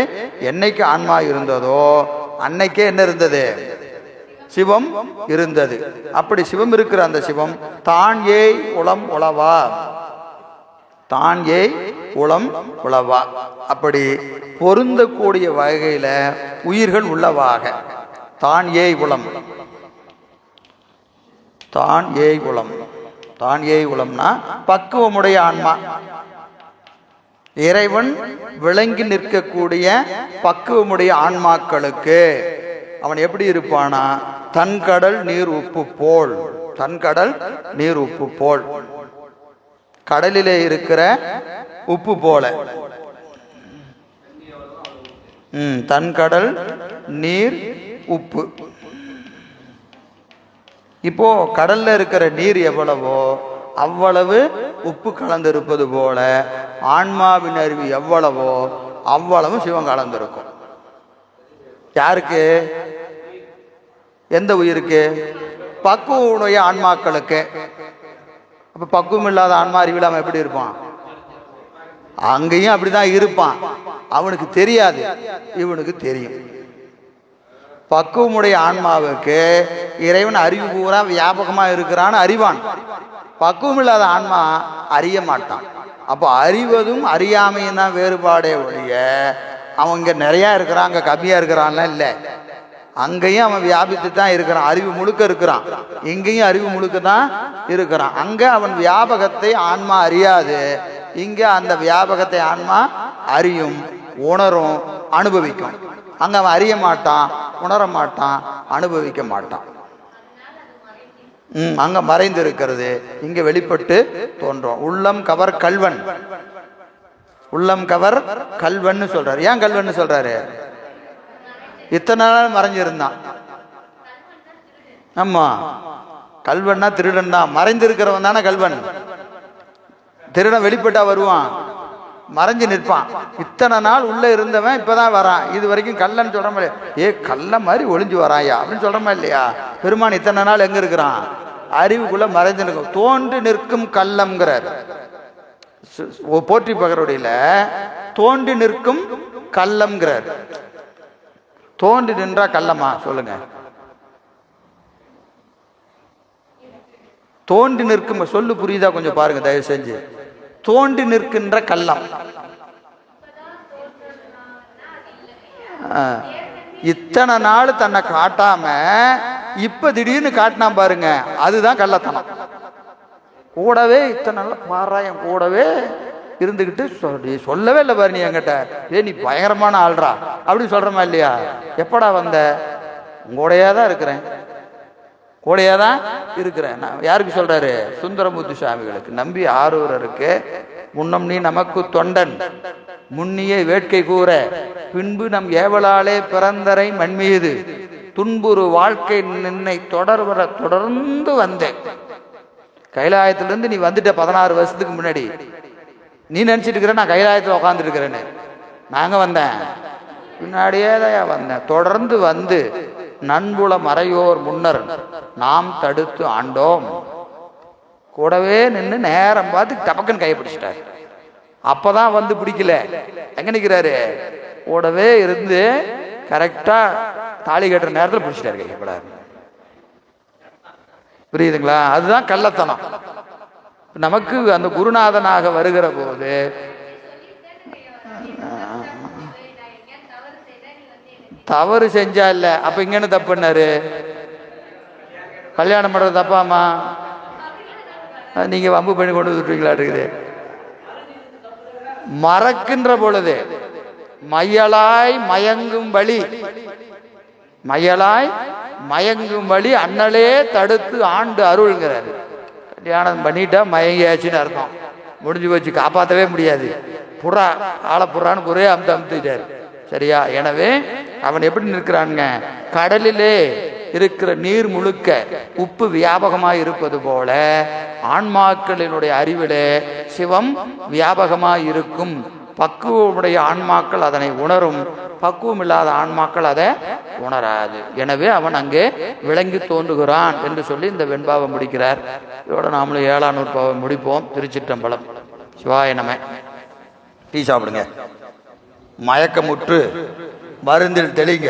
என்னைக்கு ஆன்மா இருந்ததோ அன்னைக்கே என்ன இருந்தது? சிவம் இருந்தது. அப்படி சிவம் இருக்கிற அந்த சிவம் தான் ஏய் உளம் உளவா, தான் ஏய் உளம் உளவா, அப்படி பொருந்தக்கூடிய வகையில உயிர்கள் உள்ளவாக. தான் ஏய் உளம், தான் ஏய் உளம், தான் ஏய் உளம்னா பக்குவமுடைய ஆன்மா. இறைவன் விளங்கி நிற்கக்கூடிய பக்குவமுடைய ஆன்மாக்களுக்கு அவன் எப்படி இருப்பானா? தன்கடல் நீர் உப்பு போல், தன்கடல் நீர் உப்பு போல், கடலிலே இருக்கிற உப்பு போல. தன்கடல் நீர் உப்பு. இப்போ கடல்ல இருக்கிற நீர் எவ்வளவோ அவ்வளவு உப்பு கலந்திருப்பது போல ஆன்மாவின் அறிவு எவ்வளவோ அவ்வளவு சிவம் கலந்திருக்கும். யாருக்கு? எந்த உயிருக்கு? பக்குவமுடைய ஆன்மாக்களுக்கு. அப்ப பக்குவம் இல்லாத ஆன்மா அறிவில்லாம எப்படி இருப்பான்? அங்கேயும் அப்படிதான் இருப்பான். அவனுக்கு தெரியாது, இவனுக்கு தெரியும். பக்குவமுடைய ஆன்மாவுக்கு இறைவன் அறிவு பூரா வியாபகமா இருக்கிறான்னு அறிவான். பக்குவம் இல்லாத ஆன்மா அறிய மாட்டான். அப்போ அறிவதும் அறியாமையும் தான் வேறுபாடே ஒழிய அவன் இங்க நிறைய இருக்கிறான் அங்க கம்மியா இருக்கிறான்லாம் இல்லை. அங்கேயும் அவன் வியாபித்து தான் இருக்கிறான், அறிவு முழுக்க இருக்கிறான். இங்கேயும் அறிவு முழுக்க தான் இருக்கிறான். அங்க அவன் வியாபகத்தை ஆன்மா அறியாது, இங்க அந்த வியாபகத்தை ஆன்மா அறியும், உணரும், அனுபவிக்கும். அங்க அவன் அறிய மாட்டான், உணர மாட்டான், அனுபவிக்க மாட்டான். அங்க மறைந்து இருக்கிறது, இங்க வெளிப்பட்டு தோன்றும். உள்ளம் கவர் கல்வன், உள்ளம் கவர் கல்வன் சொல்றாரு. ஏன் கல்வன் சொல்றாரு? இத்தனை நாள் மறைஞ்சிருந்தான். ஆமா, கல்வன்னா திருடன் தான். மறைந்திருக்கிறவன் தானே கல்வன். திருடன் வெளிப்பட்டா வருவான், மறைஞ்சு நிற்பான். இத்தனை நாள் உள்ள இருந்தவன் இப்பதான் வரான். இது வரைக்கும் கல்லன்னு சொல்றோமா இல்லையா? ஏ கல்ல மாதிரி ஒளிஞ்சு வராயா அப்படின்னு சொல்றோமா இல்லையா? பெருமான் இத்தனை நாள் எங்க இருக்கிறான்? அறிவுக்குள்ள மறைஞ்சு நிற்கும். தோன்றி நிற்கும் கள்ளம்ங்கிறார் போற்றி பகருடையில. தோன்றி நிற்கும் கள்ளம்ங்கிறார். தோன்றி நின்றா கள்ளமா சொல்லுங்க? தோன்றி நிற்கும் சொல்லு புரியுதா? கொஞ்சம் பாருங்க தயவு செஞ்சு. தோன்றி நிற்கின்ற கள்ளம். இத்தனை நாள் தன்னை காட்டாம இப்ப திடீர்னு காட்டினா பாருங்க, அதுதான் கள்ளத்தனம். கூடவே இத்தனை நாள் பாராயம் கூடவே இருந்துகிட்டு சொல்லவே இல்லை பாரு நீ என்கிட்ட, நீ பயங்கரமான ஆள்றா அப்படின்னு சொல்றமா இல்லையா? எப்படா வந்த? உங்கூடையே தான் இருக்கிறேன், கூடையே தான் இருக்கிறேன். யாருக்கு சொல்றாரு? சுந்தரமூர்த்தி சுவாமிகளுக்கு. நம்பி ஆரூரருக்கு. முன்னம் நீ நமக்கு தொண்டன், முன்னியே வேட்கை கூற, பின்பு நம் ஏவலாலே பிறந்தரை மண்மீது துன்புறு வாழ்க்கை நின்னை தொடர்வர தொடர்ந்து வந்தேன். கைலாயத்திலிருந்து நீ வந்துட்ட 16 வருஷத்துக்கு முன்னாடி. நீ நினைச்சிட்டு இருக்கிற நான் கைலாயத்தில் உட்காந்துட்டு இருக்கிறேன்னு. நாங்க வந்தேன் பின்னாடியே தான் வந்தேன். தொடர்ந்து வந்து நண்புல மறையோர் முன்னர் நாம் தடுத்து ஆண்டோம். கூடவே நின்று நேரம் பார்த்து டபக்குன்னு கைப்பிடிச்சிட்டாரு. அப்பதான் வந்து பிடிக்கல, எங்க நிற்கிறாரு? கூடவே இருந்து கரெக்டா தாலி கட்டுற நேரத்தில் பிடிச்சிட்டாரு கைப்படாரு. புரியுதுங்களா? அதுதான் கள்ளத்தனம். நமக்கு அந்த குருநாதனாக வருகிற போது தவறு செஞ்சா இல்ல, அப்ப இங்க என்ன தப்பு பண்ணாரு? கல்யாணம் பண்றது தப்பாமா? நீங்க வம்பு பண்ணி கொண்டு வந்துட்டீங்களா இருக்குது. மறக்கின்ற பொழுது மையலாய் மயங்கும் வழி, மயலாய் மயங்கும் வழி அண்ணலே தடுத்து ஆண்டு அருள்ங்கிறாரு. கல்யாணம் பண்ணிட்டா மயங்கியாச்சுன்னு அர்த்தம், முடிஞ்சு போச்சு, காப்பாற்றவே முடியாது. புறா ஆளை புறான்னு ஒரே அமுத்திட்டாரு. சரியா? எனவே அவன் எப்படி நிற்கிறானுங்க, கடலிலே இருக்கிற நீர் முழுக்க உப்பு வியாபகமாக இருப்பது போல ஆன்மாக்களினுடைய அறிவிலே சிவம் வியாபகமாக இருக்கும். பக்குவமுடைய ஆன்மாக்கள் அதனை உணரும், பக்குவம் இல்லாத ஆன்மாக்கள் அதை உணராது. எனவே அவன் அங்கே விளங்கி தோன்றுகிறான் என்று சொல்லி இந்த வெண்பாவை முடிக்கிறார். இதோட நாமளும் 7ஆம் நூற்பாவை முடிப்போம். திருச்சிற்றம்பலம். சிவாய நம. டீ சாப்பிடுங்க, மயக்கமுற்று மருந்தில் தெளிங்க.